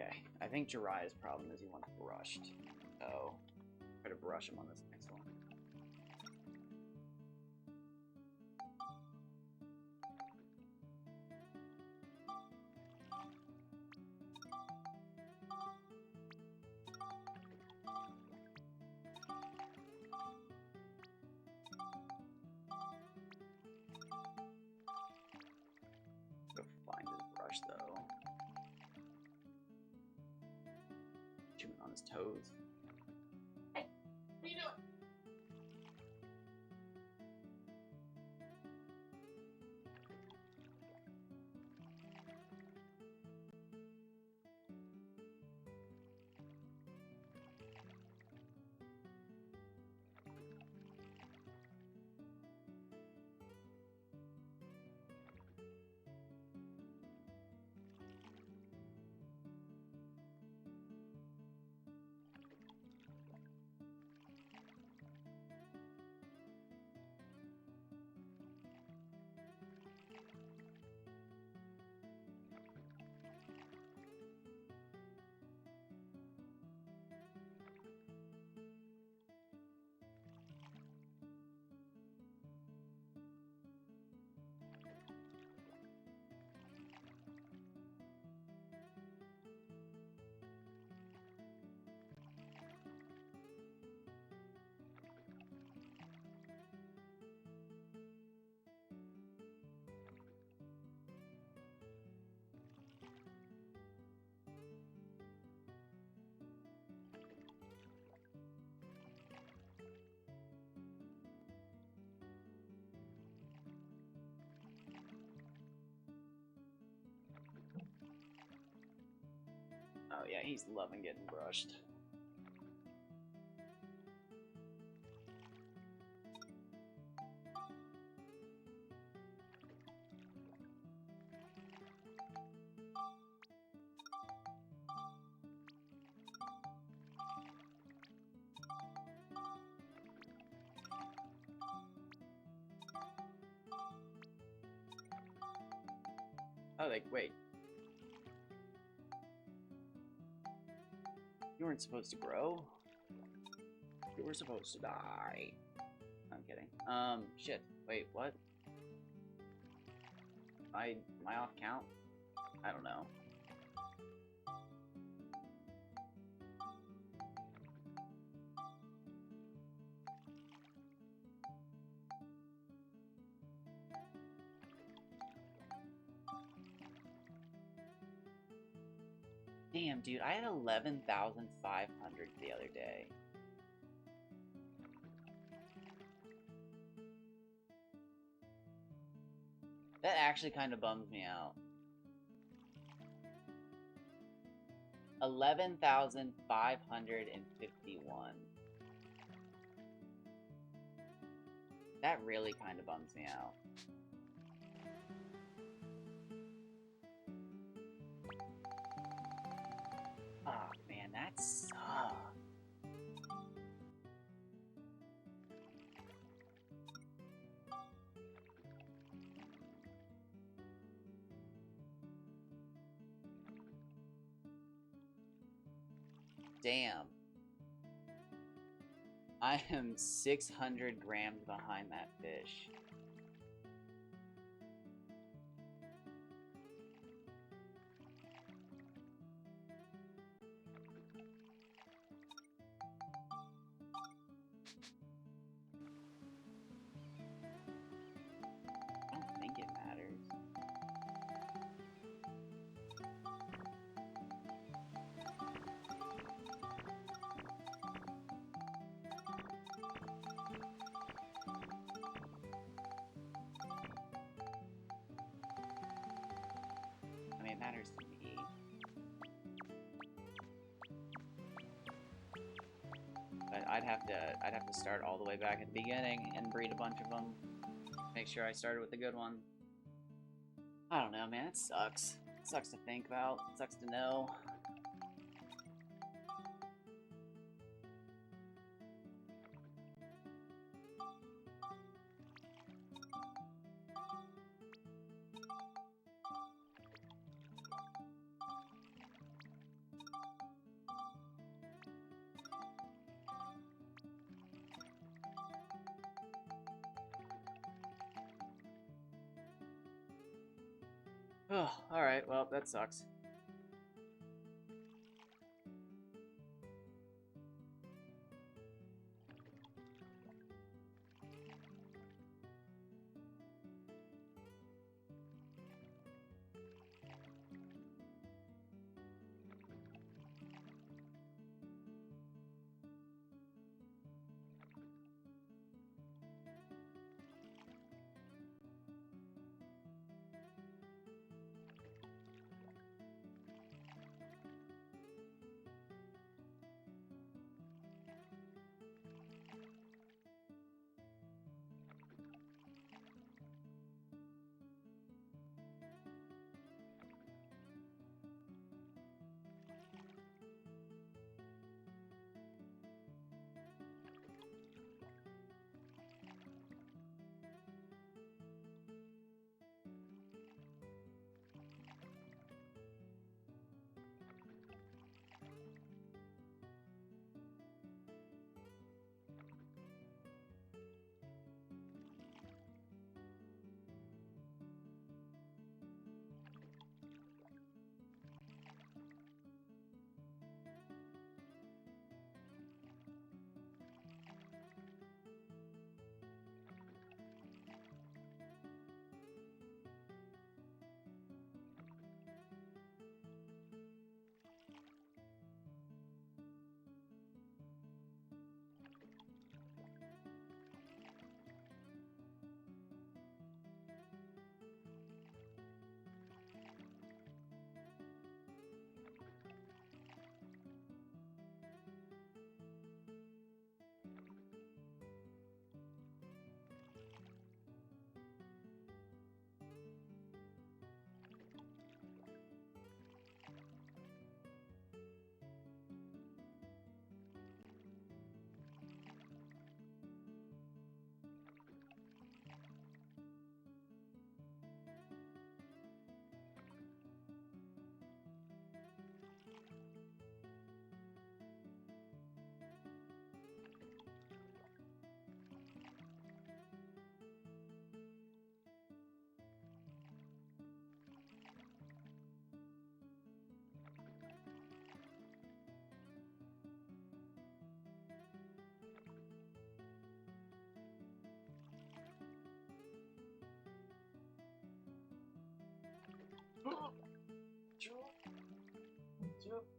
Okay, I think Jiraiya's problem is he wants brushed. So, try to brush him on this next one. Go find his brush though. Chewing on his toes. Hey, what are you doing? Oh yeah, he's loving getting brushed. Oh, like, wait. You weren't supposed to grow? You were supposed to die. I'm kidding. Shit. Wait, what? Am I off count? I don't know. Damn, dude, I had 11,500 the other day. That actually kind of bums me out. 11,551. That really kind of bums me out. Oh, man, that sucks. Damn. I am 600 grams behind that fish. I don't think it matters. I mean, it matters to me. But I'd have to start all the way back at the beginning and breed a bunch of them. Make sure I started with a good one. I don't know, man. It sucks. It sucks to think about. It sucks to know. Oh, alright, well, that sucks.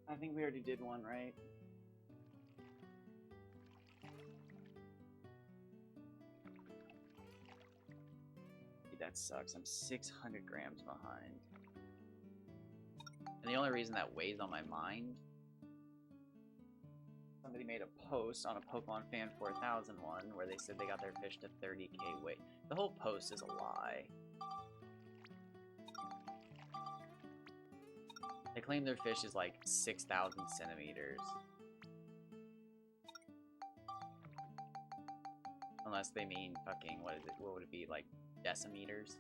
I think we already did one, right? Dude, that sucks. I'm 600 grams behind. And the only reason that weighs on my mind, somebody made a post on a Pokemon Fan 4000 one where they said they got their fish to 30k weight. The whole post is a lie. They claim their fish is like 6,000 centimeters. Unless they mean fucking, what is it? What would it be, like decimeters?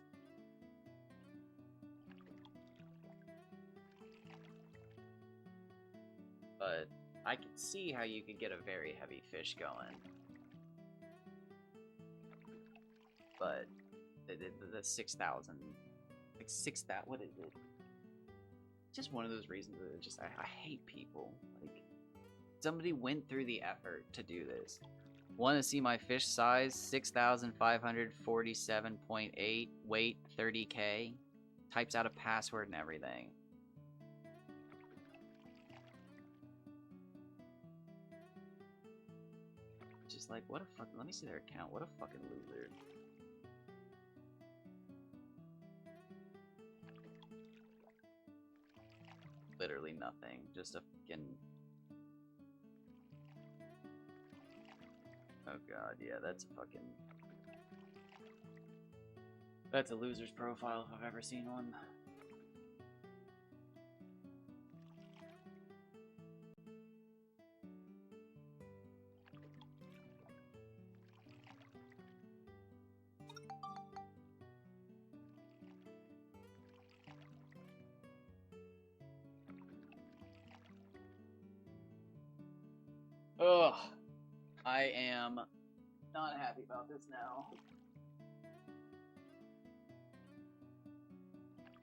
But I could see how you could get a very heavy fish going. But the 6,000, like 6,000, what is it? Just one of those reasons that it's just, I hate people. Like, somebody went through the effort to do this. Want to see my fish size? 6,547.8, weight 30k. Types out a password and everything. Just like, what a fucking, let me see their account. What a fucking loser. Literally nothing. Just a fucking... Oh god, yeah, that's a fucking... That's a loser's profile if I've ever seen one. Ugh. I am not happy about this now.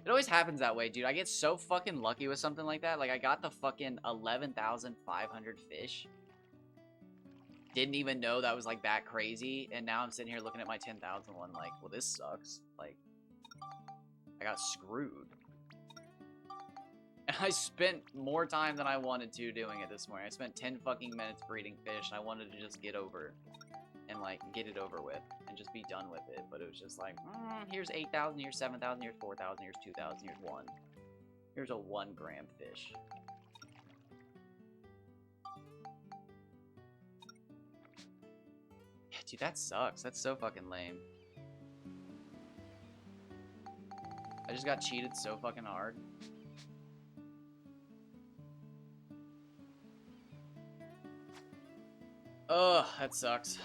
It always happens that way, dude. I get so fucking lucky with something like that. Like, I got the fucking 11,500 fish. Didn't even know that was, like, that crazy. And now I'm sitting here looking at my 10,000 one like, well, this sucks. Like, I got screwed. And I spent more time than I wanted to doing it this morning. I spent 10 fucking minutes breeding fish, and I wanted to just get over and, like, get it over with and just be done with it. But it was just like, here's 8,000, here's 7,000, here's 4,000, here's 2,000, here's 1. Here's a 1 gram fish. Yeah, dude, that sucks. That's so fucking lame. I just got cheated so fucking hard. Ugh, that sucks.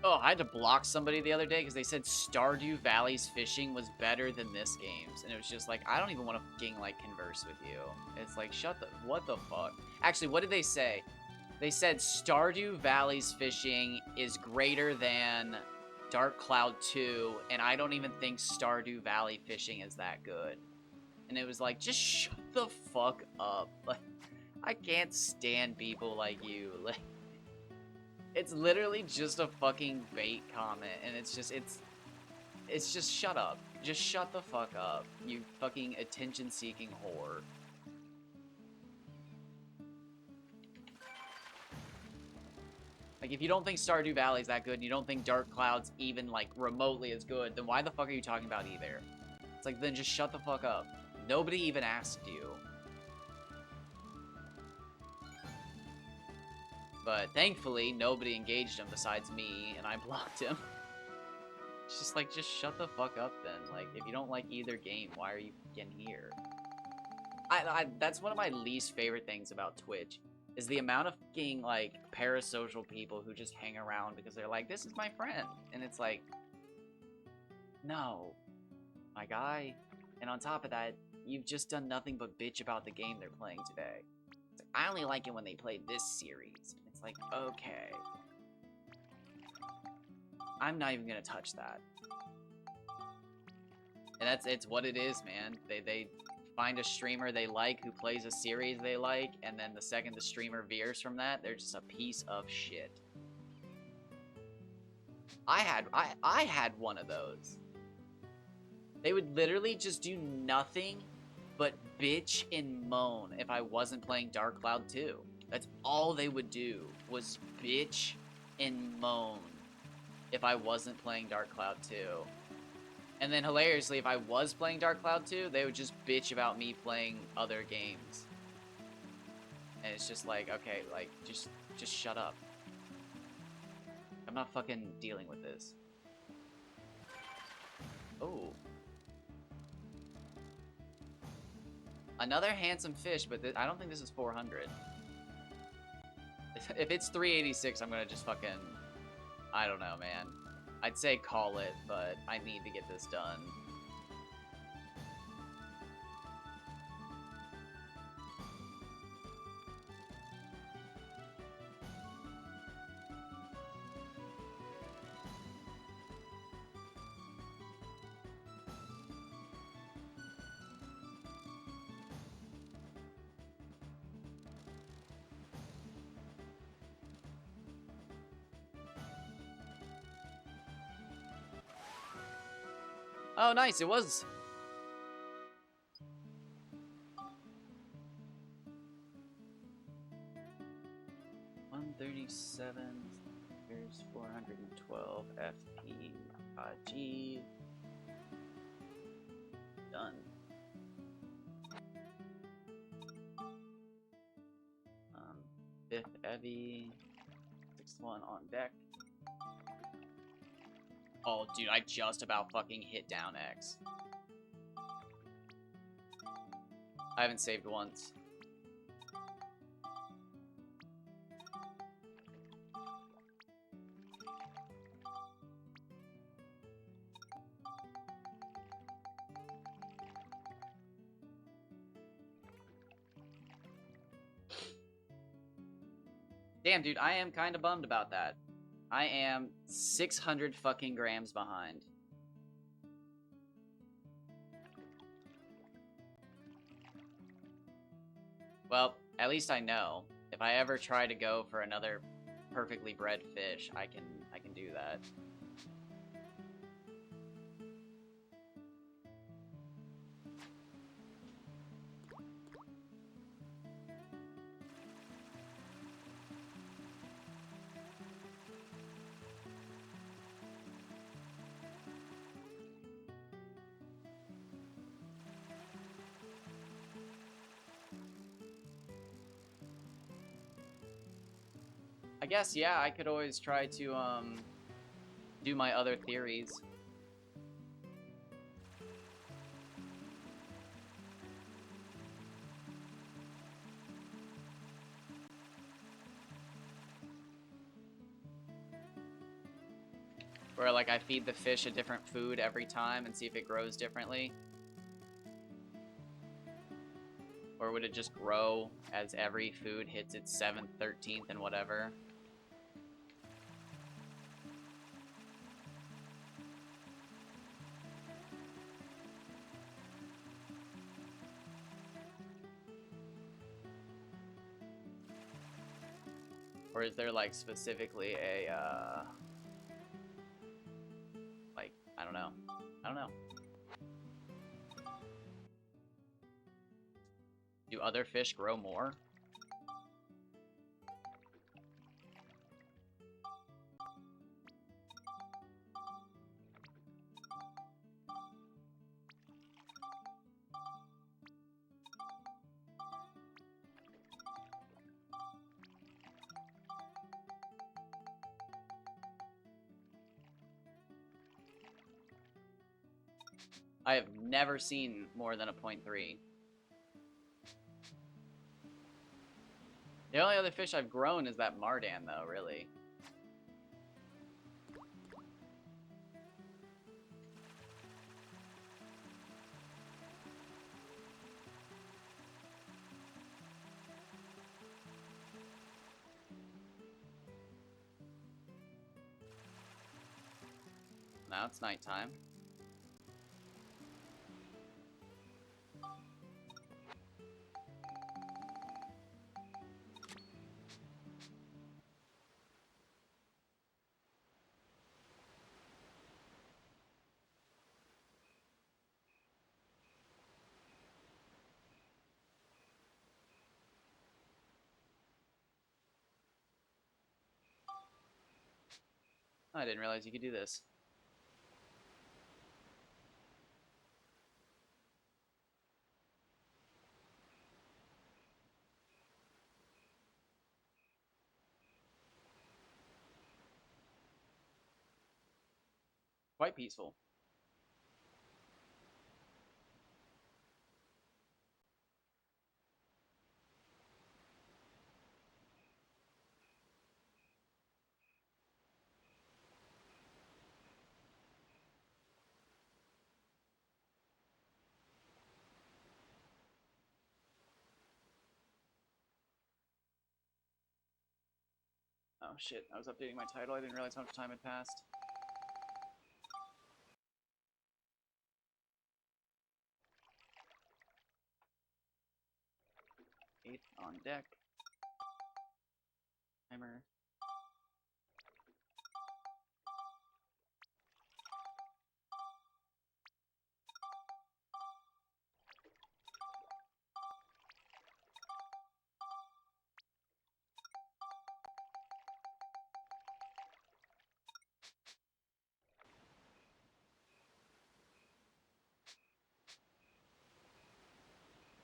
Oh, I had to block somebody the other day because they said Stardew Valley's fishing was better than this game's. And it was just like, I don't even want to fucking, like, converse with you. It's like, what the fuck? Actually, what did they say? They said Stardew Valley's fishing is greater than Dark Cloud 2, and I don't even think Stardew Valley fishing is that good. And it was like, just shut the fuck up. Like, I can't stand people like you. Like, it's literally just a fucking bait comment, and it's just shut up. Just shut the fuck up, you fucking attention-seeking whore. Like, if you don't think Stardew Valley is that good, and you don't think Dark Cloud's even, like, remotely as good, then why the fuck are you talking about either? It's like, then just shut the fuck up. Nobody even asked you. But thankfully, nobody engaged him besides me, and I blocked him. It's just like, just shut the fuck up then. Like, if you don't like either game, why are you fucking here? That's one of my least favorite things about Twitch, is the amount of fucking, like, parasocial people who just hang around because they're like, this is my friend. And it's like, no, my guy. And on top of that, you've just done nothing but bitch about the game they're playing today. I only like it when they play this series. It's like, okay. I'm not even gonna touch that. And it's what it is, man. They find a streamer they like who plays a series they like, and then the second the streamer veers from that, they're just a piece of shit. I had one of those. They would literally just do nothing but bitch and moan if I wasn't playing Dark Cloud 2. That's all they would do, was bitch and moan if I wasn't playing Dark Cloud 2. And then hilariously, if I was playing Dark Cloud 2, they would just bitch about me playing other games. And it's just like, okay, like, just shut up. I'm not fucking dealing with this. Oh. Another handsome fish, but I don't think this is 400. If it's 386, I'm gonna just fucking... I don't know, man. I'd say call it, but I need to get this done. Oh, nice, it was. $137. Here's 412 FP Kaji. Done. Fifth Evie. 6th one on deck. Oh, dude, I just about fucking hit down X. I haven't saved once. Damn, dude, I am kind of bummed about that. I am 600 fucking grams behind. Well, at least I know. If I ever try to go for another perfectly bred fish, I can do that. I guess, yeah, I could always try to, do my other theories. Where, like, I feed the fish a different food every time and see if it grows differently. Or would it just grow as every food hits its 7th, 13th, and whatever? Or is there, like, specifically a, like, I don't know. I don't know. Do other fish grow more? I have never seen more than a 0.3. The only other fish I've grown is that Mardan, though, really. Now it's nighttime. Oh, I didn't realize you could do this. Quite peaceful. Oh shit, I was updating my title. I didn't realize how much time had passed. Eight on deck. Timer.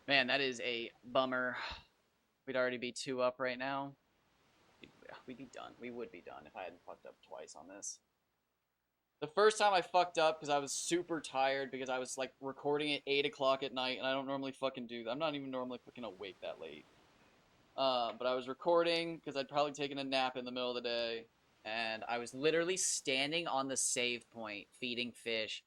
Man, that is a bummer. We'd already be 2 up right now. We'd be done. We would be done if I hadn't fucked up twice on this. The first time I fucked up because I was super tired because I was like recording at 8 o'clock at night and I don't normally fucking do that. I'm not even normally fucking awake that late. But I was recording because I'd probably taken a nap in the middle of the day. And I was literally standing on the save point feeding fish.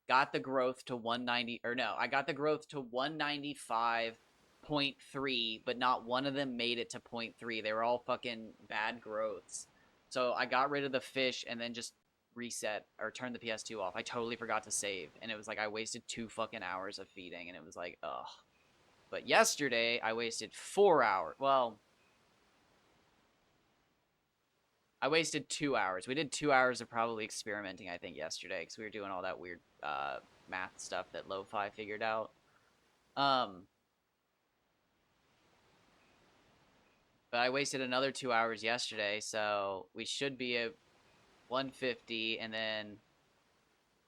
Got the growth to 190, or no, I got the growth to 195.3, but not one of them made it to 0.3. They were all fucking bad growths. So I got rid of the fish and then just reset or turned the PS2 off. I totally forgot to save. And it was like I wasted 2 fucking hours of feeding. And it was like, ugh. But yesterday, I wasted 4 hours. Well, I wasted 2 hours. We did 2 hours of probably experimenting, I think, yesterday, because we were doing all that weird math stuff that Lo-Fi figured out. But I wasted another 2 hours yesterday, so we should be at 150, and then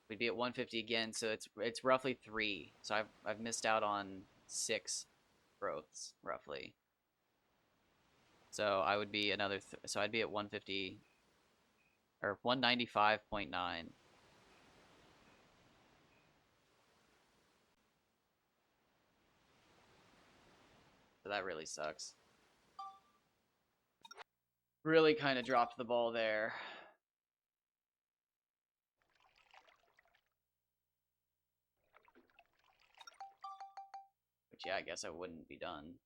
we'd be at 150 again. So it's roughly 3. So I've missed out on 6 growths roughly. So I would be another. So I'd be at 150 or 195.9. So that really sucks. Really kind of dropped the ball there. But yeah, I guess I wouldn't be done.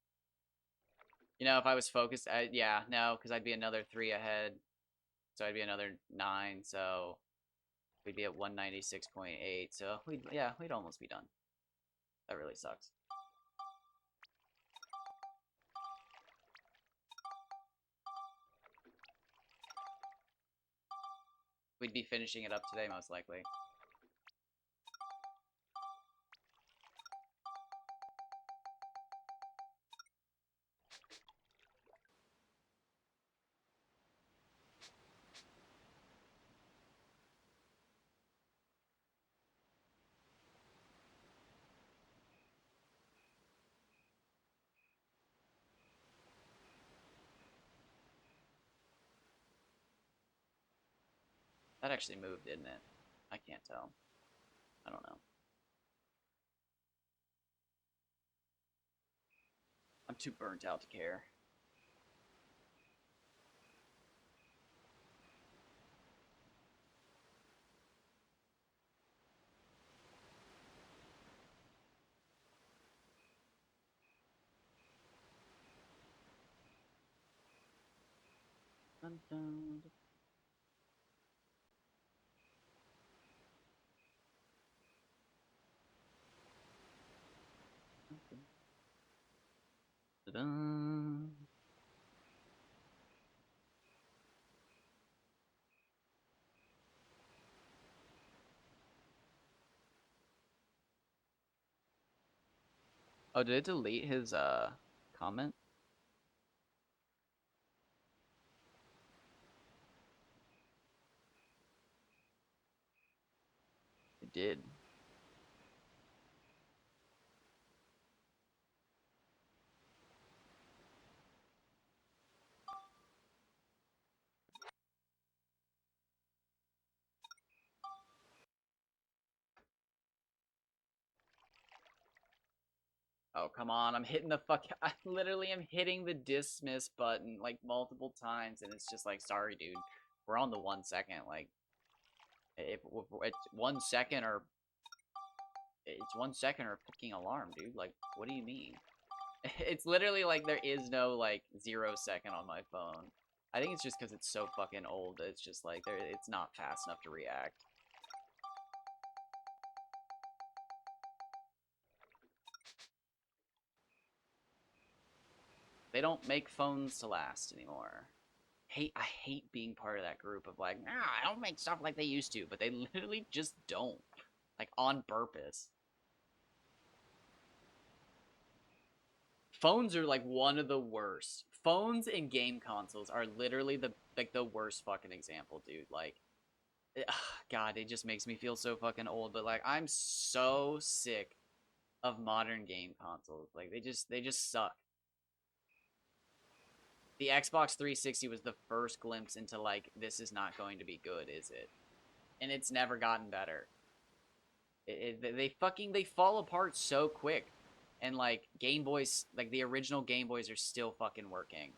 You know, if I was focused, yeah, no, because I'd be another 3 ahead. So I'd be another 9, so we'd be at 196.8. So we'd almost be done. That really sucks. We'd be finishing it up today, most likely. That actually moved, didn't it? I can't tell. I don't know. I'm too burnt out to care. Dun, dun, dun. Da-da-da. Oh, did it delete his comment? It did. Oh, come on. I'm hitting the fuck. I literally am hitting the dismiss button like multiple times, and it's just like, sorry, dude. We're on the 1 second. Like, if it's 1 second or it's 1 second or fucking alarm, dude. Like, what do you mean? It's literally like there is no like 0 second on my phone. I think it's just because it's so fucking old. It's just like it's not fast enough to react. They don't make phones to last anymore. I hate being part of that group of like, nah, I don't make stuff like they used to, but they literally just don't. Like on purpose. Phones are like one of the worst. Phones and game consoles are literally the worst fucking example, dude. Like God, it just makes me feel so fucking old, but like I'm so sick of modern game consoles. Like they just suck. The Xbox 360 was the first glimpse into like this is not going to be good, is it? And it's never gotten better. They fall apart so quick, and like Game Boys, like the original Game Boys, are still fucking working,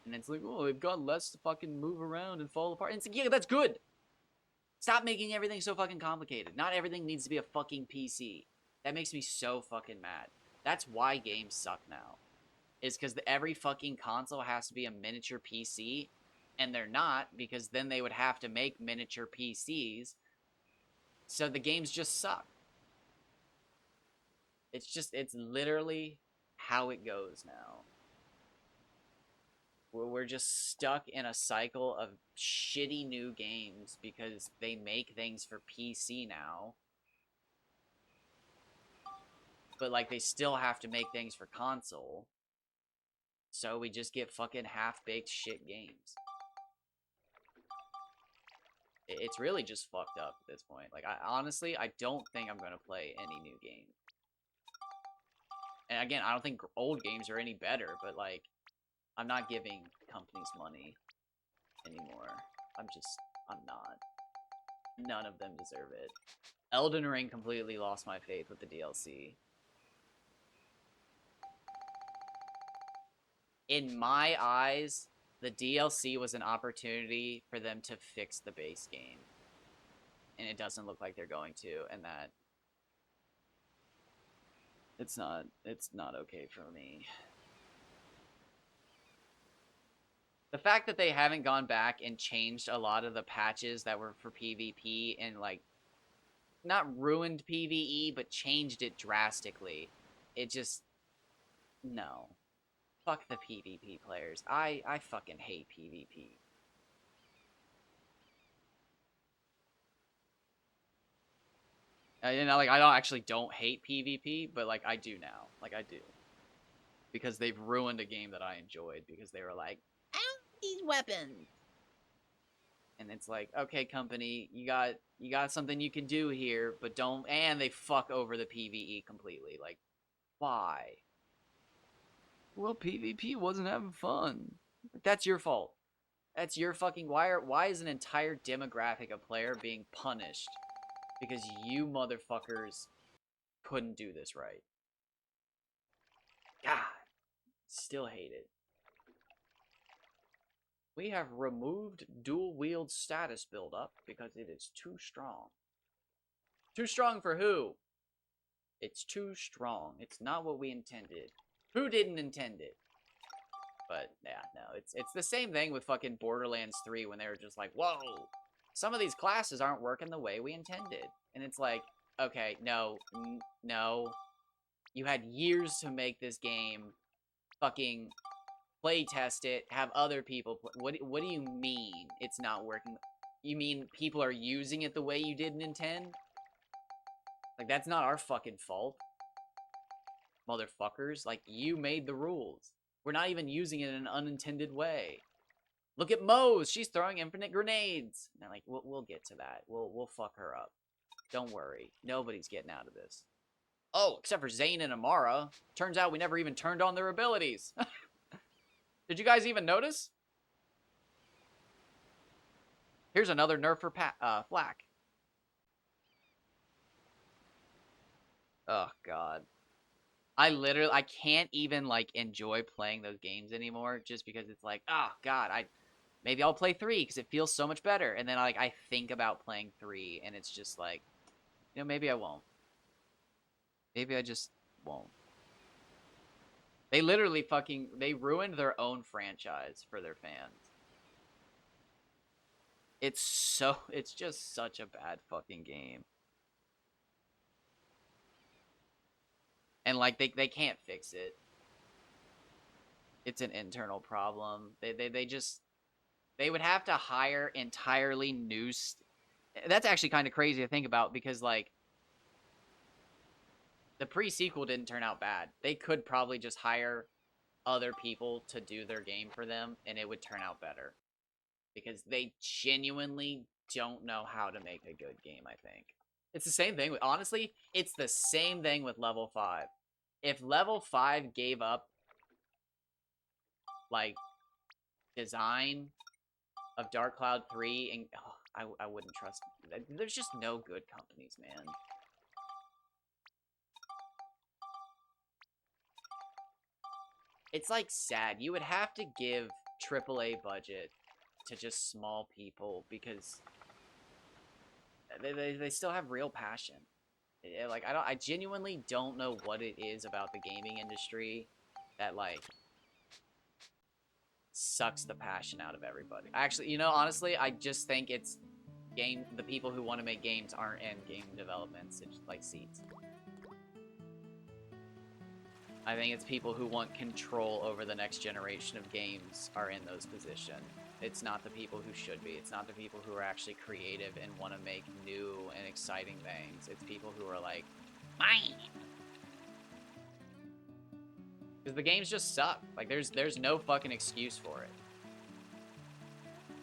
and it's like, oh, they've got less to fucking move around and fall apart. And it's like, yeah, that's good. Stop making everything so fucking complicated. Not everything needs to be a fucking PC. That makes me so fucking mad. That's why games suck now. Is because every fucking console has to be a miniature PC, and they're not, because then they would have to make miniature PCs, so the games just suck. It's literally how it goes now. We're just stuck in a cycle of shitty new games because they make things for PC now. But like they still have to make things for console. So we just get fucking half-baked shit games. It's really just fucked up at this point. Like, honestly, I don't think I'm gonna play any new game. And again, I don't think old games are any better, but like, I'm not giving companies money anymore. I'm not. None of them deserve it. Elden Ring completely lost my faith with the DLC. In my eyes, the DLC was an opportunity for them to fix the base game. And it doesn't look like they're going to, and that it's not okay for me. The fact that they haven't gone back and changed a lot of the patches that were for PvP and like not ruined PvE but changed it drastically. It just no. Fuck the PvP players. I fucking hate PvP. You know, like, I don't hate PvP, but, like, I do now. Like, I do. Because they've ruined a game that I enjoyed, because they were like, I don't need these weapons. And it's like, okay, company, you got something you can do here, but don't, and they fuck over the PvE completely. Like, why? Well, PvP wasn't having fun. That's your fault. That's your fucking, why is an entire demographic of player being punished because you motherfuckers couldn't do this right? God, still hate it. We have removed dual wield status buildup because it is too strong. Too strong for who? It's too strong. It's not what we intended. Who didn't intend it? But yeah, no, it's the same thing with fucking Borderlands 3 when they were just like, whoa, some of these classes aren't working the way we intended. And it's like, okay, no. You had years to make this game. fucking play test it, have other people play. What do you mean it's not working? You mean people are using it the way you didn't intend? Like, that's not our fucking fault. Motherfuckers. Like, you made the rules. We're not even using it in an unintended way. Look at Mose. She's throwing infinite grenades. Now, like, we'll get to that. We'll fuck her up. Don't worry. Nobody's getting out of this. Oh, except for Zane and Amara. Turns out we never even turned on their abilities. Did you guys even notice? Here's another nerf for Flak. Oh, God. I can't even, like, enjoy playing those games anymore just because it's like, oh, God, maybe I'll play 3 because it feels so much better. And then, like, I think about playing 3 and it's just like, you know, maybe I won't. Maybe I just won't. They literally they ruined their own franchise for their fans. It's just such a bad fucking game. And, like, they can't fix it. It's an internal problem. They would have to hire entirely new... That's actually kind of crazy to think about because, like, the pre-sequel didn't turn out bad. They could probably just hire other people to do their game for them, and it would turn out better. Because they genuinely don't know how to make a good game, I think. It's the same thing with... Honestly, it's the same thing with Level 5. If Level 5 gave up, like, design of Dark Cloud 3, and... Oh, I wouldn't trust... There's just no good companies, man. It's, like, sad. You would have to give AAA budget to just small people because they still have real passion. Like, I genuinely don't know what it is about the gaming industry that, like, sucks the passion out of everybody. Actually, you know, honestly, I just think it's the people who want to make games aren't in game development, it's like seats. I think it's people who want control over the next generation of games are in those positions. It's not the people who should be. It's not the people who are actually creative and want to make new and exciting things. It's people who are like, mine. Because the games just suck. Like, there's no fucking excuse for it.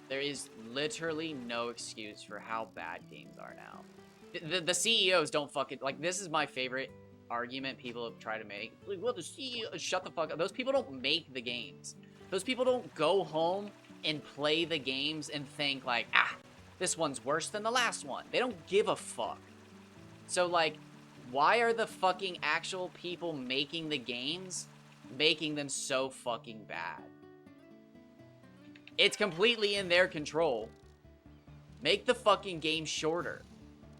There is literally no excuse for how bad games are now. The CEOs don't fucking... Like, this is my favorite argument people have tried to make. Like, well, the CEO... Shut the fuck up. Those people don't make the games. Those people don't go home and play the games and think, like, ah, this one's worse than the last one. They don't give a fuck. So, like, why are the fucking actual people making the games making them so fucking bad? It's completely in their control. Make the fucking game shorter.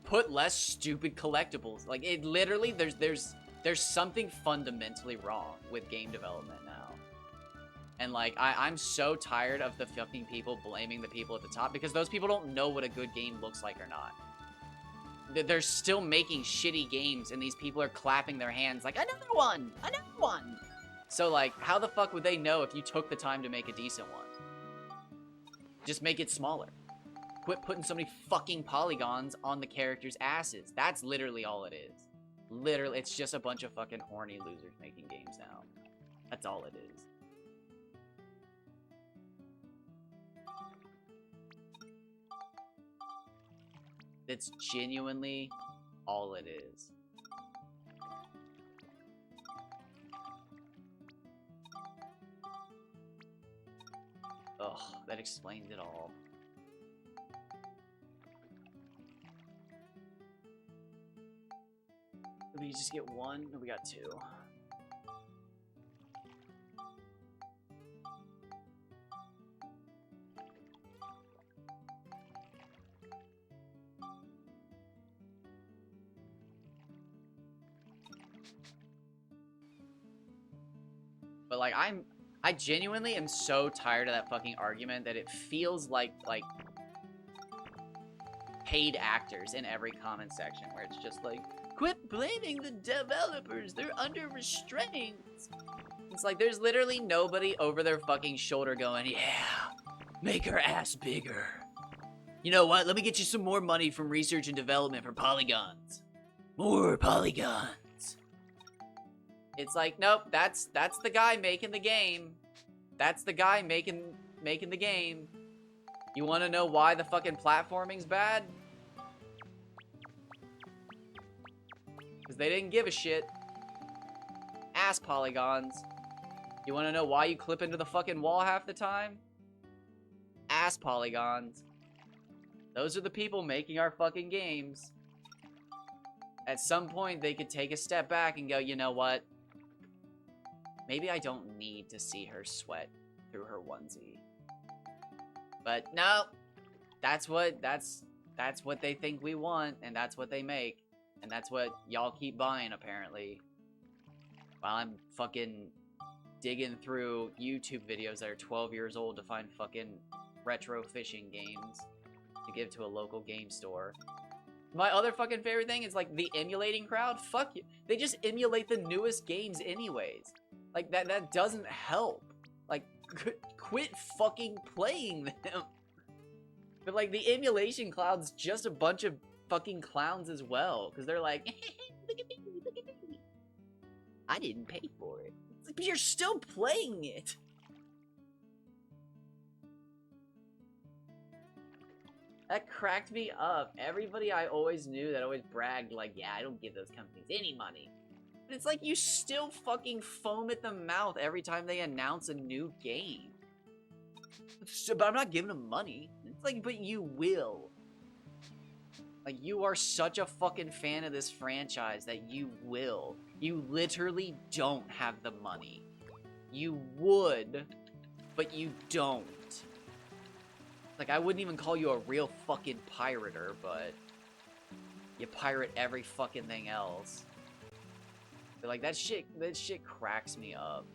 Put less stupid collectibles. Like, it literally, there's something fundamentally wrong with game development now. And, like, I'm so tired of the fucking people blaming the people at the top because those people don't know what a good game looks like or not. They're still making shitty games and these people are clapping their hands like, another one! Another one! So, like, how the fuck would they know if you took the time to make a decent one? Just make it smaller. Quit putting so many fucking polygons on the characters' asses. That's literally all it is. Literally, it's just a bunch of fucking horny losers making games now. That's all it is. It's genuinely all it is. Ugh, that explains it all. Did we just get one? No, we got two. But, like, I genuinely am so tired of that fucking argument that it feels like paid actors in every comment section where it's just like, quit blaming the developers, they're under restraint. It's like there's literally nobody over their fucking shoulder going, yeah, make her ass bigger. You know what? Let me get you some more money from research and development for polygons. More polygons. It's like, nope, that's the guy making the game. That's the guy making the game. You want to know why the fucking platforming's bad? Because they didn't give a shit. Ass polygons. You want to know why you clip into the fucking wall half the time? Ass polygons. Those are the people making our fucking games. At some point, they could take a step back and go, you know what? Maybe I don't need to see her sweat through her onesie. But no, that's what they think we want, and that's what they make. And that's what y'all keep buying, apparently. While I'm fucking digging through YouTube videos that are 12 years old to find fucking retro fishing games to give to a local game store. My other fucking favorite thing is, like, the emulating crowd. Fuck you. They just emulate the newest games anyways. Like, that doesn't help. Like, quit fucking playing them. But, like, the emulation cloud's just a bunch of fucking clowns as well. Because they're like, look at me, look at me. I didn't pay for it. It's like, but you're still playing it. That cracked me up. Everybody I always knew that always bragged, like, yeah, I don't give those companies any money. But it's like you still fucking foam at the mouth every time they announce a new game. But I'm not giving them money. It's like, but you will. Like, you are such a fucking fan of this franchise that you will. You literally don't have the money. You would, but you don't. Like, I wouldn't even call you a real fucking pirater, but you pirate every fucking thing else. But, like, that shit cracks me up.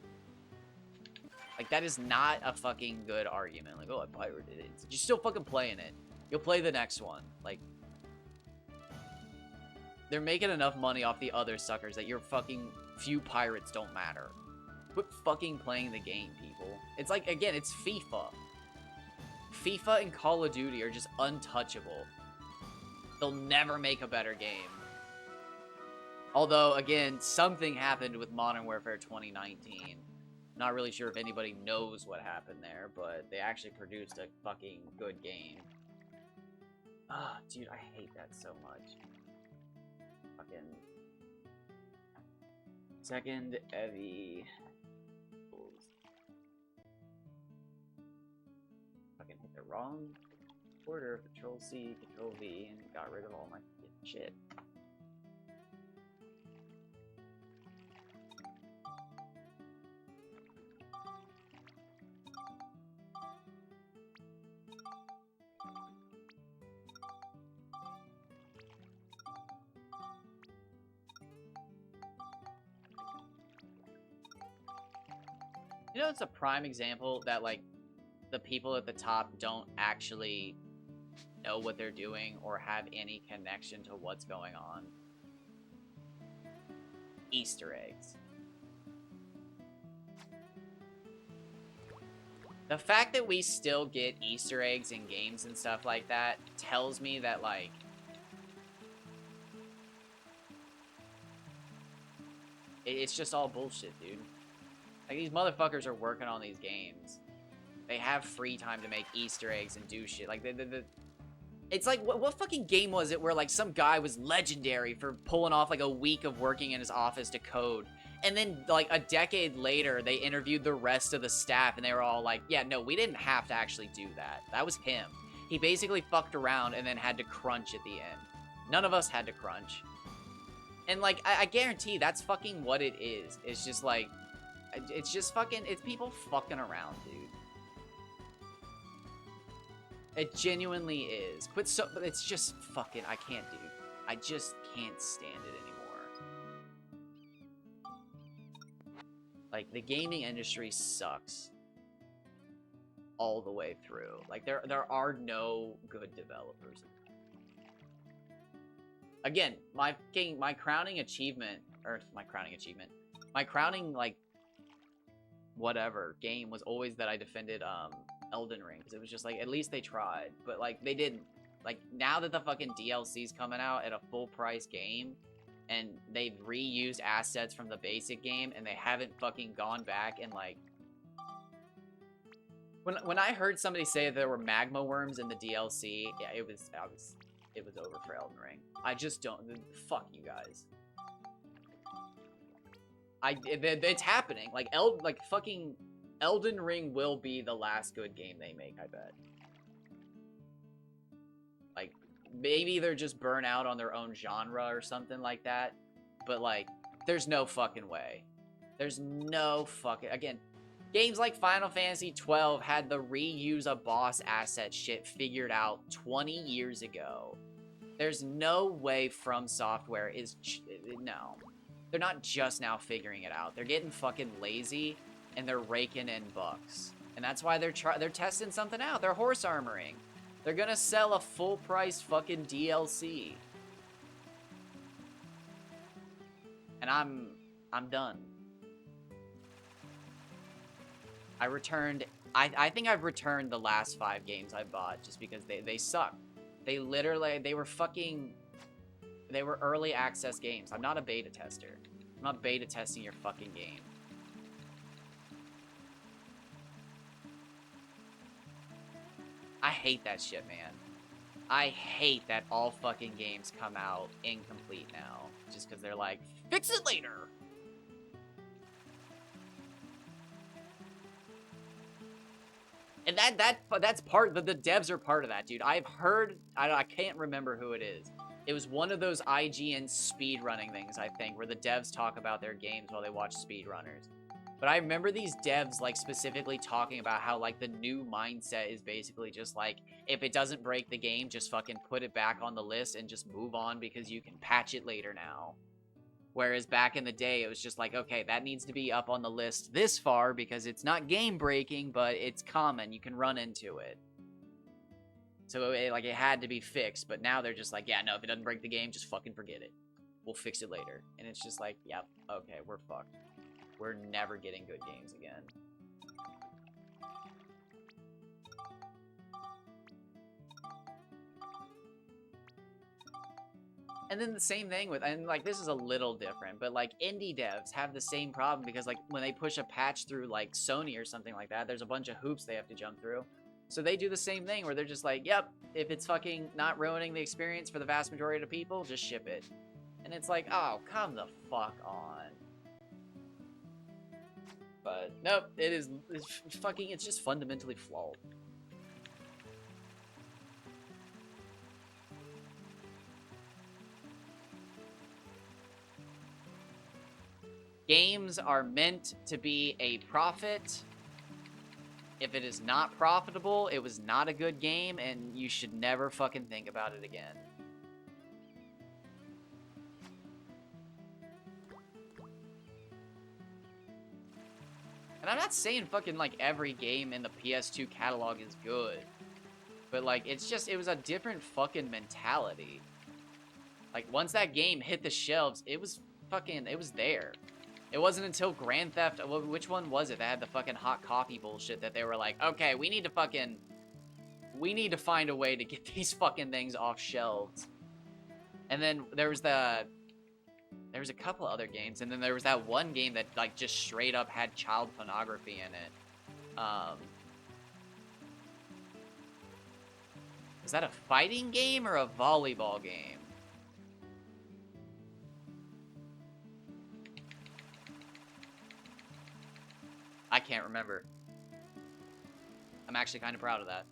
Like, that is not a fucking good argument. Like, oh, I pirated it. You're still fucking playing it. You'll play the next one. Like, they're making enough money off the other suckers that your fucking few pirates don't matter. Quit fucking playing the game, people. It's like, again, it's FIFA. FIFA and Call of Duty are just untouchable. They'll never make a better game. Although, again, something happened with Modern Warfare 2019. Not really sure if anybody knows what happened there, but they actually produced a fucking good game. Ah, dude, I hate that so much. Fucking... Second Evie... Fucking hit the wrong order, Control C, Control V, and got rid of all my shit. You know, it's a prime example that, like, the people at the top don't actually know what they're doing or have any connection to what's going on. Easter eggs. The fact that we still get Easter eggs in games and stuff like that tells me that, like, it's just all bullshit, dude. Like, these motherfuckers are working on these games. They have free time to make Easter eggs and do shit. Like, it's like, what fucking game was it where, like, some guy was legendary for pulling off, like, a week of working in his office to code? And then, like, a decade later, they interviewed the rest of the staff, and they were all like, yeah, no, we didn't have to actually do that. That was him. He basically fucked around and then had to crunch at the end. None of us had to crunch. And, like, I guarantee that's fucking what it is. It's just, like, it's just fucking, it's people fucking around, dude. It genuinely is. But it's just fucking, I can't, dude. I just can't stand it anymore. Like, the gaming industry sucks. All the way through. Like, there are no good developers. Again, my crowning achievement, like, whatever game was always that I defended Elden Ring, because it was just like, at least they tried, but like they didn't. Like, now that the fucking DLC's coming out at a full price game, and they've reused assets from the basic game, and they haven't fucking gone back and like, when I heard somebody say there were magma worms in the DLC, yeah, it was over for Elden Ring. I just don't, fuck you guys. It's happening. Like fucking Elden Ring will be the last good game they make, I bet. Like, maybe they're just burnt out on their own genre or something like that. But, like, there's no fucking way. There's no fucking... Again, games like Final Fantasy XII had the reuse a boss asset shit figured out 20 years ago. There's no way From Software is... No. They're not just now figuring it out. They're getting fucking lazy, and they're raking in bucks. And that's why they're testing something out. They're horse armoring. They're gonna sell a full-price fucking DLC. And I'm done. I think I've returned the last 5 games I bought just because they suck. They were early access games. I'm not a beta tester. I'm not beta testing your fucking game. I hate that shit, man. I hate that all fucking games come out incomplete now. Just because they're like, fix it later! And that's part, the devs are part of that, dude. I've heard, I can't remember who it is. It was one of those IGN speedrunning things, I think, where the devs talk about their games while they watch speedrunners. But I remember these devs, like, specifically talking about how, like, the new mindset is basically just, like, if it doesn't break the game, just fucking put it back on the list and just move on because you can patch it later now. Whereas back in the day, it was just like, okay, that needs to be up on the list this far because it's not game-breaking, but it's common. You can run into it. So, it had to be fixed. But now they're just like, yeah, no, if it doesn't break the game, just fucking forget it. We'll fix it later. And it's just like, yep, okay, we're fucked. We're never getting good games again. And then the same thing with, and like, this is a little different, but like, indie devs have the same problem because like, when they push a patch through like Sony or something like that, there's a bunch of hoops they have to jump through. So they do the same thing where they're just like, yep, if it's fucking not ruining the experience for the vast majority of people, just ship it. And it's like, oh, come the fuck on. But nope, it's just fundamentally flawed. Games are meant to be a profit. If it is not profitable, it was not a good game, and you should never fucking think about it again. And I'm not saying fucking, like, every game in the PS2 catalog is good. But, like, it was a different fucking mentality. Like, once that game hit the shelves, it was there. It wasn't until Grand Theft, which one was it that had the fucking hot coffee bullshit that they were like, okay, we need to find a way to get these fucking things off shelves. And then there was a couple other games, and then there was that one game that, like, just straight up had child pornography in it. Was that a fighting game or a volleyball game? I can't remember. I'm actually kind of proud of that.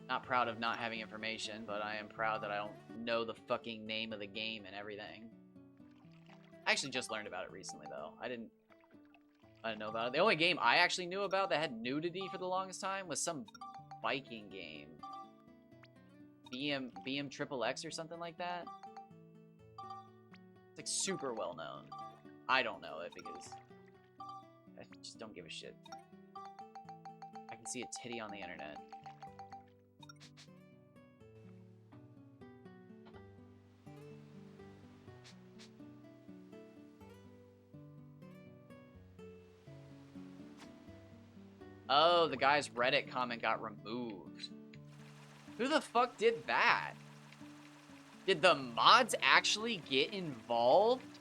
Not proud of not having information, but I am proud that I don't know the fucking name of the game and everything. I actually just learned about it recently, though. I didn't know about it. The only game I actually knew about that had nudity for the longest time was some biking game. BM Triple X or something like that. It's like super well known. I don't know it because I just don't give a shit. I can see a titty on the internet. Oh, the guy's Reddit comment got removed. Who the fuck did that? Did the mods actually get involved?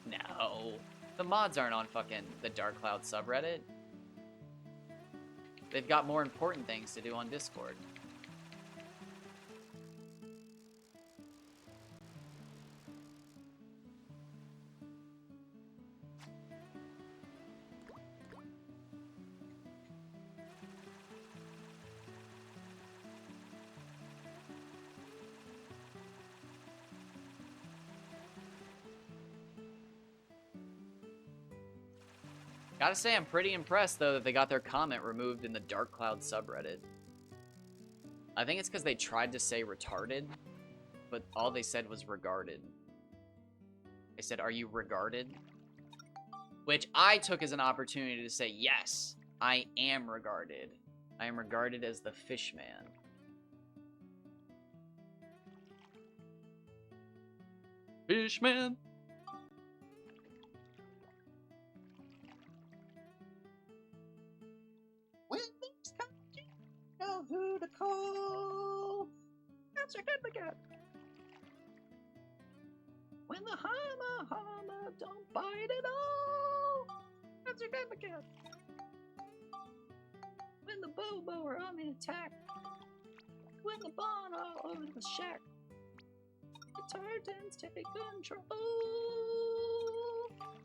No. The mods aren't on fucking the Dark Cloud subreddit. They've got more important things to do on Discord. Gotta say, I'm pretty impressed, though, that they got their comment removed in the Dark Cloud subreddit. I think it's because they tried to say retarded, but all they said was regarded. They said, "Are you regarded?" Which I took as an opportunity to say, yes, I am regarded. I am regarded as the Fishman. Fishman! When things come to you, know who to call. That's your good again. When the hammer don't bite at all. That's your good again. When the Bobo are on the attack. When the Bon all over the shack. The Tartans take control.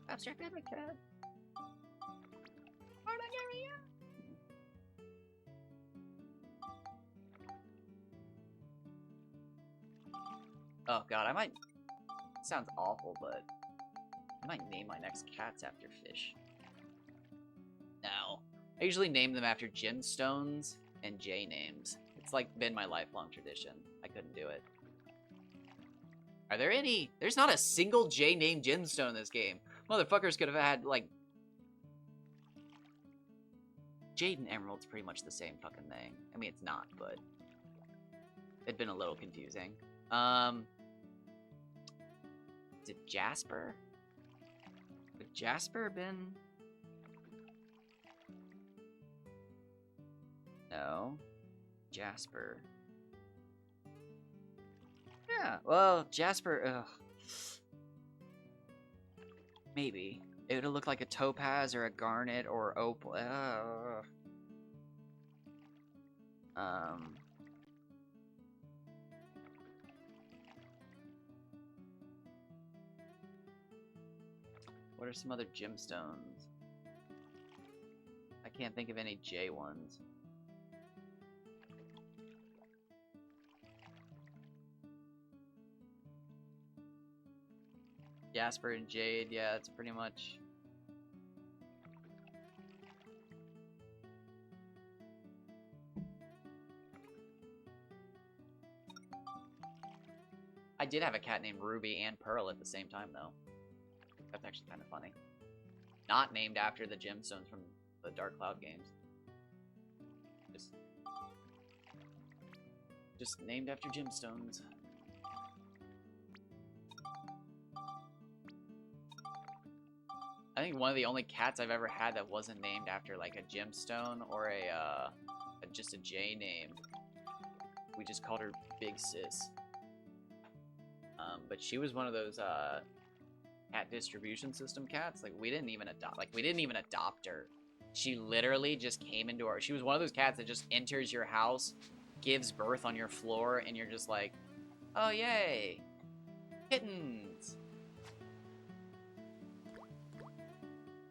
That's your good again. Oh god, I might... It sounds awful, but... I might name my next cats after fish. No. I usually name them after gemstones and J names. It's like been my lifelong tradition. I couldn't do it. Are there any... There's not a single J named gemstone in this game. Motherfuckers could have had, like... Jade and Emerald's pretty much the same fucking thing. I mean, it's not, but... It'd been a little confusing. Is it Jasper? Would Jasper have been... No. Jasper. Yeah, well, Jasper, ugh. Maybe. It would have looked like a topaz or a garnet or opal. What are some other gemstones? I can't think of any J ones. Jasper and Jade, yeah, it's pretty much... I did have a cat named Ruby and Pearl at the same time, though. That's actually kind of funny. Not named after the gemstones from the Dark Cloud games. Just named after gemstones. I think one of the only cats I've ever had that wasn't named after like a gemstone or just a J name. We just called her Big Sis. But she was one of those cat distribution system cats. Like we didn't even adopt her. She literally just came into our... She was one of those cats that just enters your house, gives birth on your floor, and you're just like, oh yay, kittens.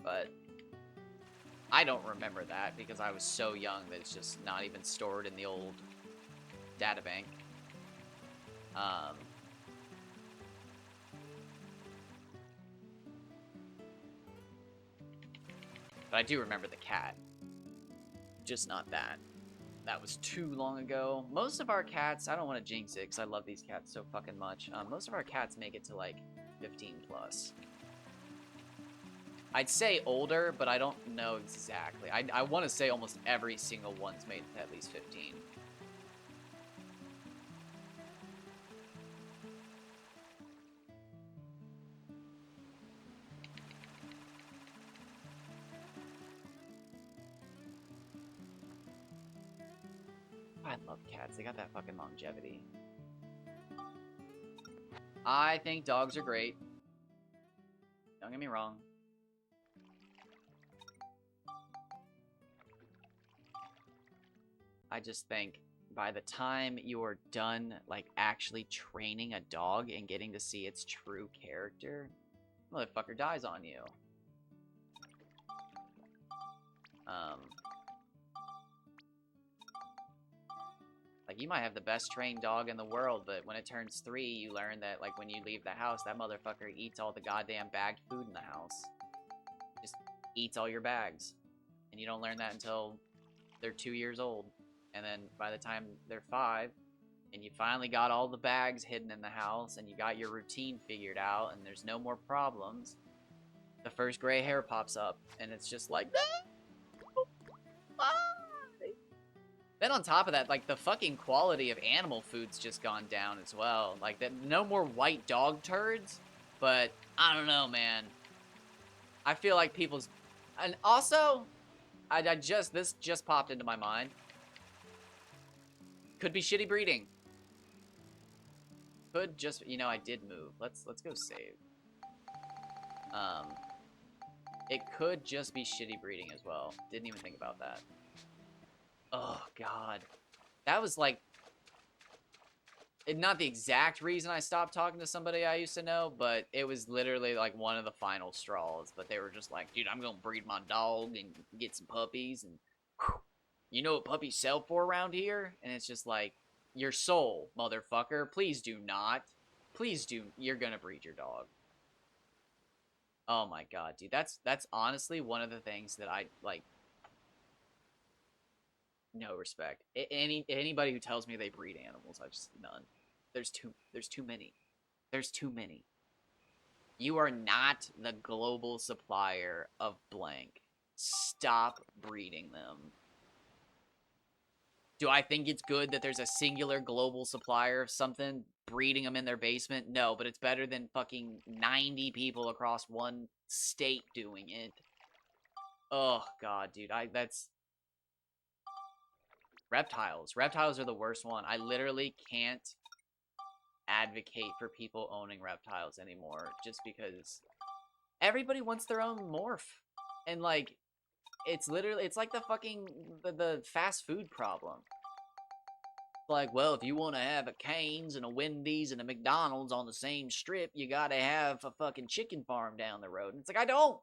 But I don't remember that because I was so young that it's just not even stored in the old databank. But I do remember the cat. Just not that. That was too long ago. Most of our cats, I don't want to jinx it because I love these cats so fucking much. Most of our cats make it to like 15 plus. I'd say older, but I don't know exactly. I want to say almost every single one's made it to at least 15. I love cats. They got that fucking longevity. I think dogs are great. Don't get me wrong. I just think by the time you're done, like, actually training a dog and getting to see its true character, motherfucker dies on you. Like, you might have the best trained dog in the world, but when it turns 3, you learn that, like, when you leave the house, that motherfucker eats all the goddamn bagged food in the house. Just eats all your bags. And you don't learn that until they're 2 years old. And then by the time they're 5, and you finally got all the bags hidden in the house, and you got your routine figured out, and there's no more problems, the first gray hair pops up, and it's just like, no! Why? Then on top of that, like, the fucking quality of animal food's just gone down as well. Like, that, no more white dog turds, but I don't know, man. I feel like people's... And also, this just popped into my mind. Could be shitty breeding. Could just, you know, I did move. Let's go save. It could just be shitty breeding as well. Didn't even think about that. Oh, God. That was, like... not the exact reason I stopped talking to somebody I used to know, but it was literally, like, one of the final straws. But they were just like, dude, I'm gonna breed my dog and get some puppies, and... Whew, you know what puppies sell for around here? And it's just like, your soul, motherfucker. Please do not. Please do. You're gonna breed your dog. Oh, my God, dude. That's honestly one of the things that I, like... No respect. Anybody who tells me they breed animals, I just none. There's too many. There's too many. You are not the global supplier of blank. Stop breeding them. Do I think it's good that there's a singular global supplier of something breeding them in their basement? No, but it's better than fucking 90 people across one state doing it. Oh, God, dude. That's... Reptiles. Reptiles are the worst one. I literally can't advocate for people owning reptiles anymore just because everybody wants their own morph. And, like, it's literally, it's like the fucking, the fast food problem. Like, well, if you want to have a Cane's and a Wendy's and a McDonald's on the same strip, you gotta have a fucking chicken farm down the road. And it's like, I don't.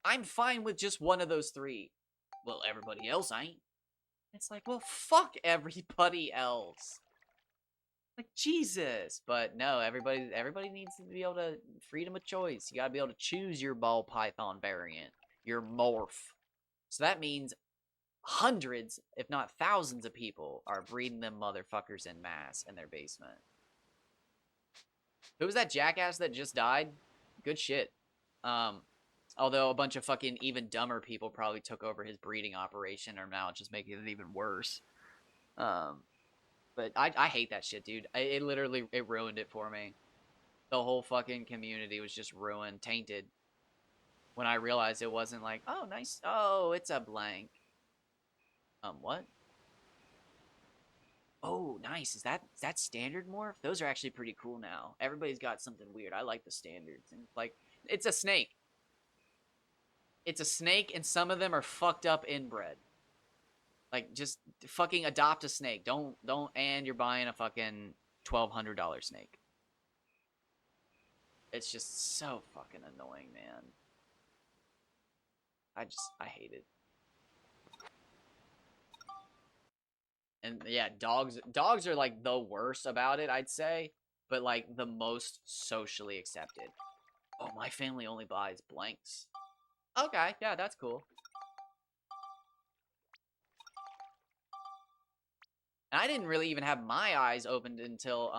I'm fine with just one of those 3. Well, everybody else ain't. It's like, well, fuck everybody else. Like, Jesus. But no, everybody needs to be able to... Freedom of choice. You gotta be able to choose your ball python variant. Your morph. So that means hundreds, if not thousands of people are breeding them motherfuckers en masse in their basement. Who was that jackass that just died? Good shit. Although a bunch of fucking even dumber people probably took over his breeding operation or now just making it even worse. But I hate that shit, dude. It literally, it ruined it for me. The whole fucking community was just ruined, tainted. When I realized it wasn't like, oh, nice. Oh, it's a blank. What? Oh, nice. Is that standard morph? Those are actually pretty cool now. Everybody's got something weird. I like the standards. And like, it's a snake. It's a snake, and some of them are fucked up inbred. Like, just fucking adopt a snake. Don't, and you're buying a fucking $1,200 snake. It's just so fucking annoying, man. I hate it. And yeah, dogs are like the worst about it, I'd say, but like the most socially accepted. Oh, my family only buys blanks. Okay, yeah, that's cool. And I didn't really even have my eyes opened until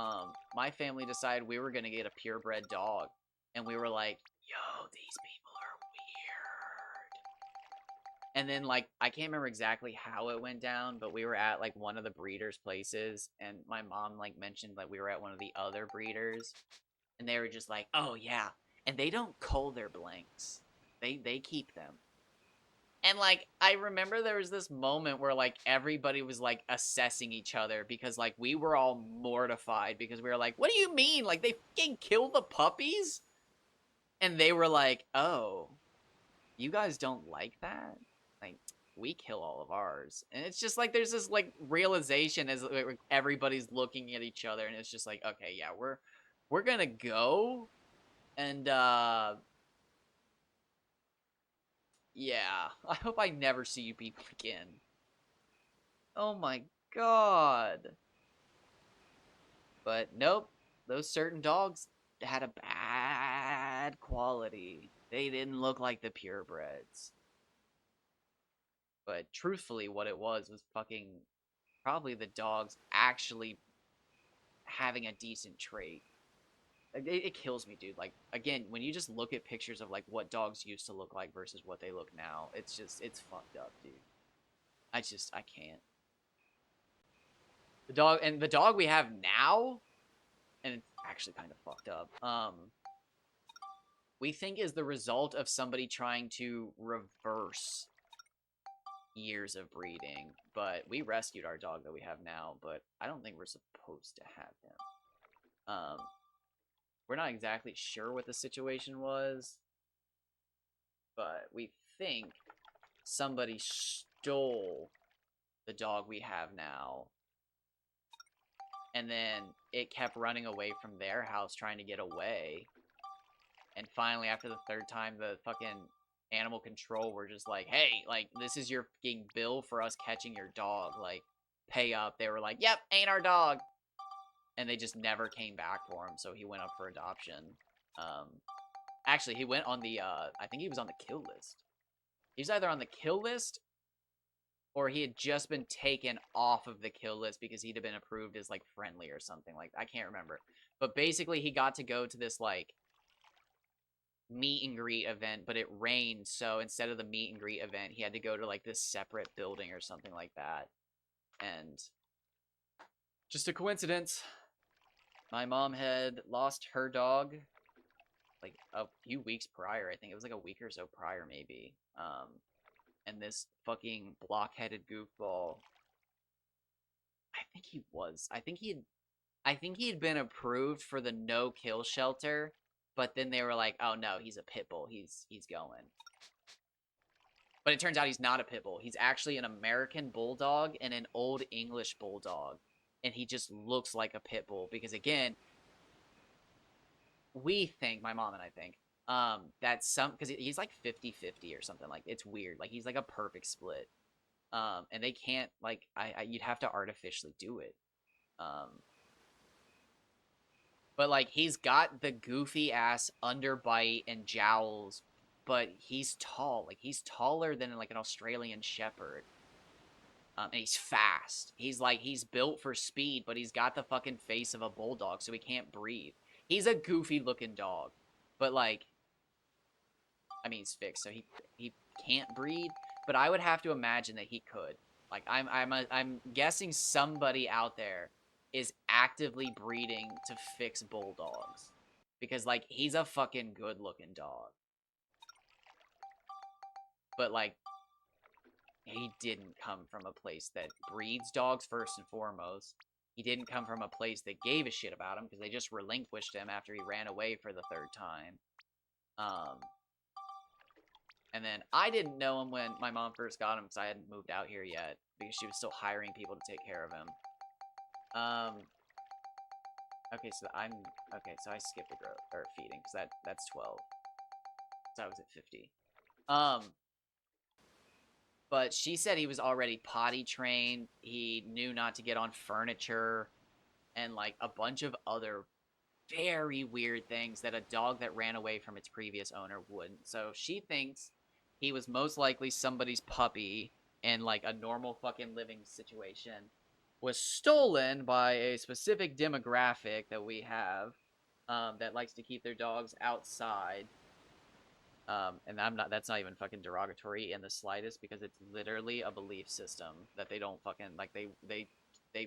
my family decided we were gonna get a purebred dog, and we were like, yo, these people are weird. And then, like, I can't remember exactly how it went down, but we were at like one of the breeders' places, and my mom like mentioned like we were at one of the other breeders, and they were just like, oh yeah, and they don't cull their blanks. They keep them. And, like, I remember there was this moment where, like, everybody was, like, assessing each other because, like, we were all mortified because we were like, what do you mean? Like, they fucking kill the puppies? And they were like, oh, you guys don't like that? Like, we kill all of ours. And it's just like, there's this, like, realization as everybody's looking at each other, and it's just like, okay, yeah, we're gonna go, and, yeah, I hope I never see you people again. Oh my god. But nope, those certain dogs had a bad quality. They didn't look like the purebreds. But truthfully, what it was fucking probably the dogs actually having a decent trait. It kills me, dude. Like, again, when you just look at pictures of, like, what dogs used to look like versus what they look now, it's fucked up, dude. I can't. The dog we have now, and it's actually kind of fucked up, we think is the result of somebody trying to reverse years of breeding. But we rescued our dog that we have now, but I don't think we're supposed to have him. We're not exactly sure what the situation was, but we think somebody stole the dog we have now, and then it kept running away from their house trying to get away. And finally, after the third time, the fucking animal control were just like, hey, like, this is your fucking bill for us catching your dog. Like, pay up. They were like, yep, ain't our dog. And they just never came back for him, so he went up for adoption. Actually, he went on the, I think he was on the kill list. He was either on the kill list, or he had just been taken off of the kill list because he'd have been approved as, like, friendly or something. Like, I can't remember. But basically, he got to go to this, like, meet and greet event, but it rained, so instead of the meet and greet event, he had to go to, like, this separate building or something like that. And just a coincidence, my mom had lost her dog, like, a few weeks prior. I think it was, like, a week or so prior, maybe. And this fucking blockheaded goofball, I think he had been approved for the no-kill shelter, but then they were like, oh no, he's a pit bull, he's going. But it turns out he's not a pit bull. He's actually an American bulldog and an old English bulldog. And he just looks like a pit bull because, again, we think, my mom and I think, that because he's like 50-50 or something. Like, it's weird. Like, he's like a perfect split. And they can't, like, you'd have to artificially do it. But, like, he's got the goofy ass underbite and jowls, but he's tall. Like, he's taller than, like, an Australian Shepherd. And he's fast. He's built for speed, but he's got the fucking face of a bulldog, so he can't breathe. He's a goofy looking dog. But, like, I mean, he's fixed, so he can't breed, but I would have to imagine that he could. Like, I'm guessing somebody out there is actively breeding to fix bulldogs. Because, like, he's a fucking good-looking dog. But, like, he didn't come from a place that breeds dogs first and foremost. He didn't come from a place that gave a shit about him, because they just relinquished him after he ran away for the third time. And then I didn't know him when my mom first got him, because I hadn't moved out here yet, because she was still hiring people to take care of him. Okay, so I skipped the growth, or feeding, because that's 12. So I was at 50. But she said he was already potty trained, he knew not to get on furniture, and, like, a bunch of other very weird things that a dog that ran away from its previous owner wouldn't. So she thinks he was most likely somebody's puppy in, like, a normal fucking living situation, was stolen by a specific demographic that we have, that likes to keep their dogs outside. And that's not even fucking derogatory in the slightest, because it's literally a belief system that they don't fucking, like, they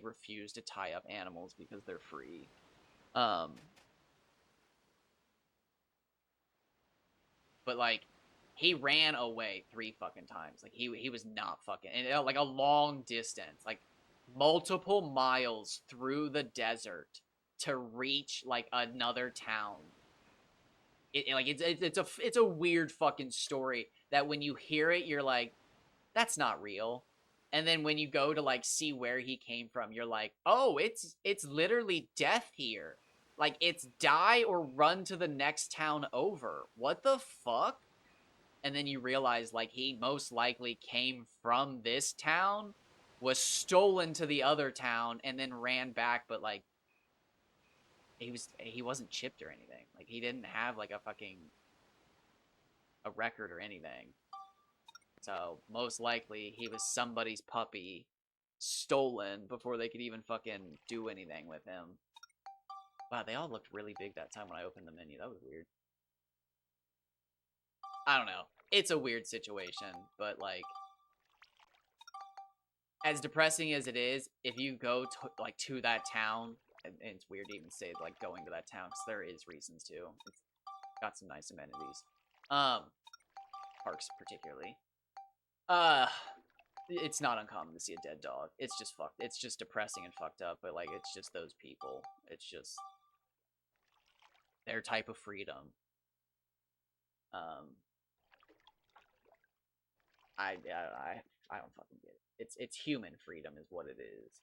refuse to tie up animals because they're free. But, like, he ran away 3 fucking times. Like, he was not fucking... And, like, a long distance. Like, multiple miles through the desert to reach, like, another town. It's a weird fucking story that when you hear it, you're like, that's not real. And then when you go to, like, see where he came from, you're like, oh, it's literally death here. Like, it's die or run to the next town over. What the fuck? And then you realize, like, he most likely came from this town, was stolen to the other town, and then ran back, but, like, he wasn't chipped or anything. Like, he didn't have, like, a record or anything. So, most likely, he was somebody's puppy stolen before they could even fucking do anything with him. Wow, they all looked really big that time when I opened the menu. That was weird. I don't know. It's a weird situation, but, like, as depressing as it is, if you go to that town, and it's weird to even say, like, going to that town, because there is reasons to. It's got some nice amenities. Parks, particularly. It's not uncommon to see a dead dog. It's just fucked. It's just depressing and fucked up, but, like, it's just those people. It's just their type of freedom. I don't fucking get it. It's human freedom is what it is.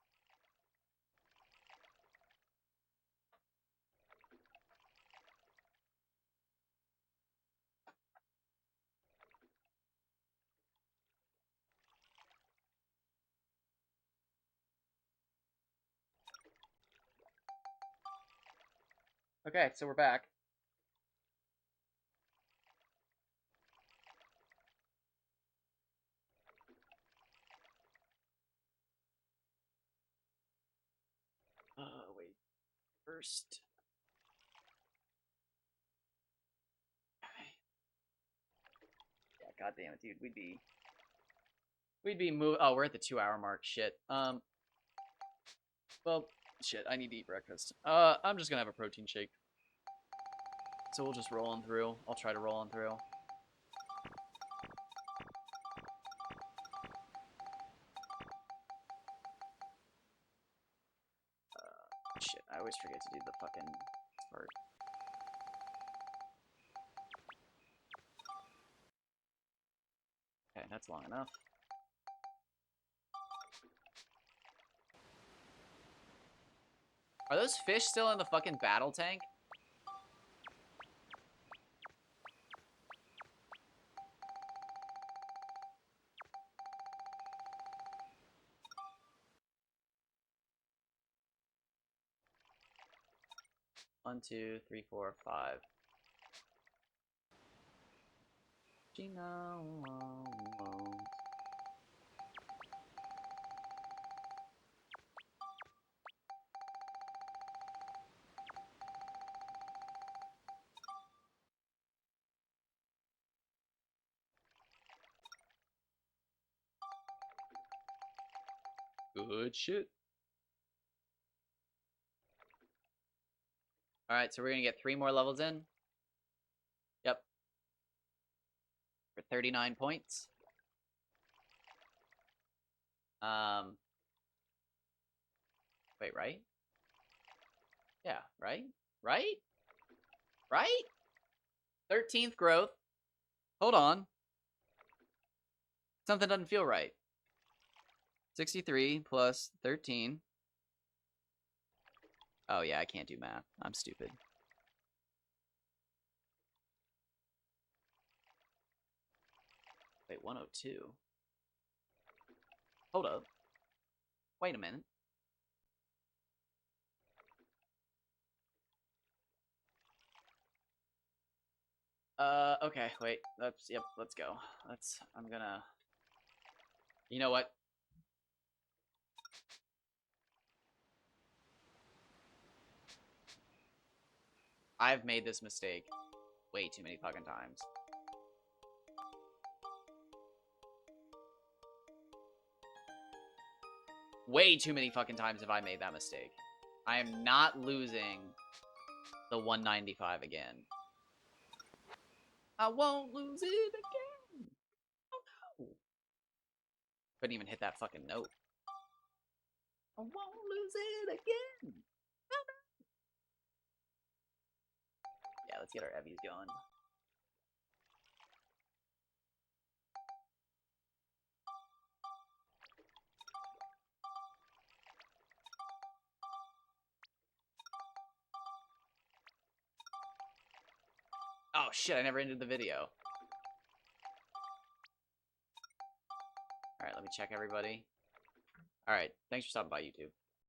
Okay, so we're back. Wait. First. Yeah, goddamn it, dude. We'd be move. Oh, we're at the 2-hour mark. Shit. Well, shit. I need to eat breakfast. I'm just gonna have a protein shake. So we'll just roll on through. I'll try to roll on through. Shit. I always forget to do the fucking part. Okay, that's long enough. Are those fish still in the fucking battle tank? One, two, three, four, five. Gina. Good shit. Alright, so we're gonna get 3 more levels in. Yep. For 39 points. Wait, right? Yeah, right? Right? Right? 13th growth. Hold on. Something doesn't feel right. 63 plus 13. Oh, yeah, I can't do math. I'm stupid. Wait, 102. Hold up. Wait a minute. Okay, wait. Yep, let's go. I'm gonna... You know what? I've made this mistake way too many fucking times. Way too many fucking times have I made that mistake. I am not losing the 195 again. I won't lose it again. Couldn't even hit that fucking note. I won't lose it again. Yeah, let's get our Evies going. Oh shit, I never ended the video. Alright, let me check everybody. Alright, thanks for stopping by, YouTube.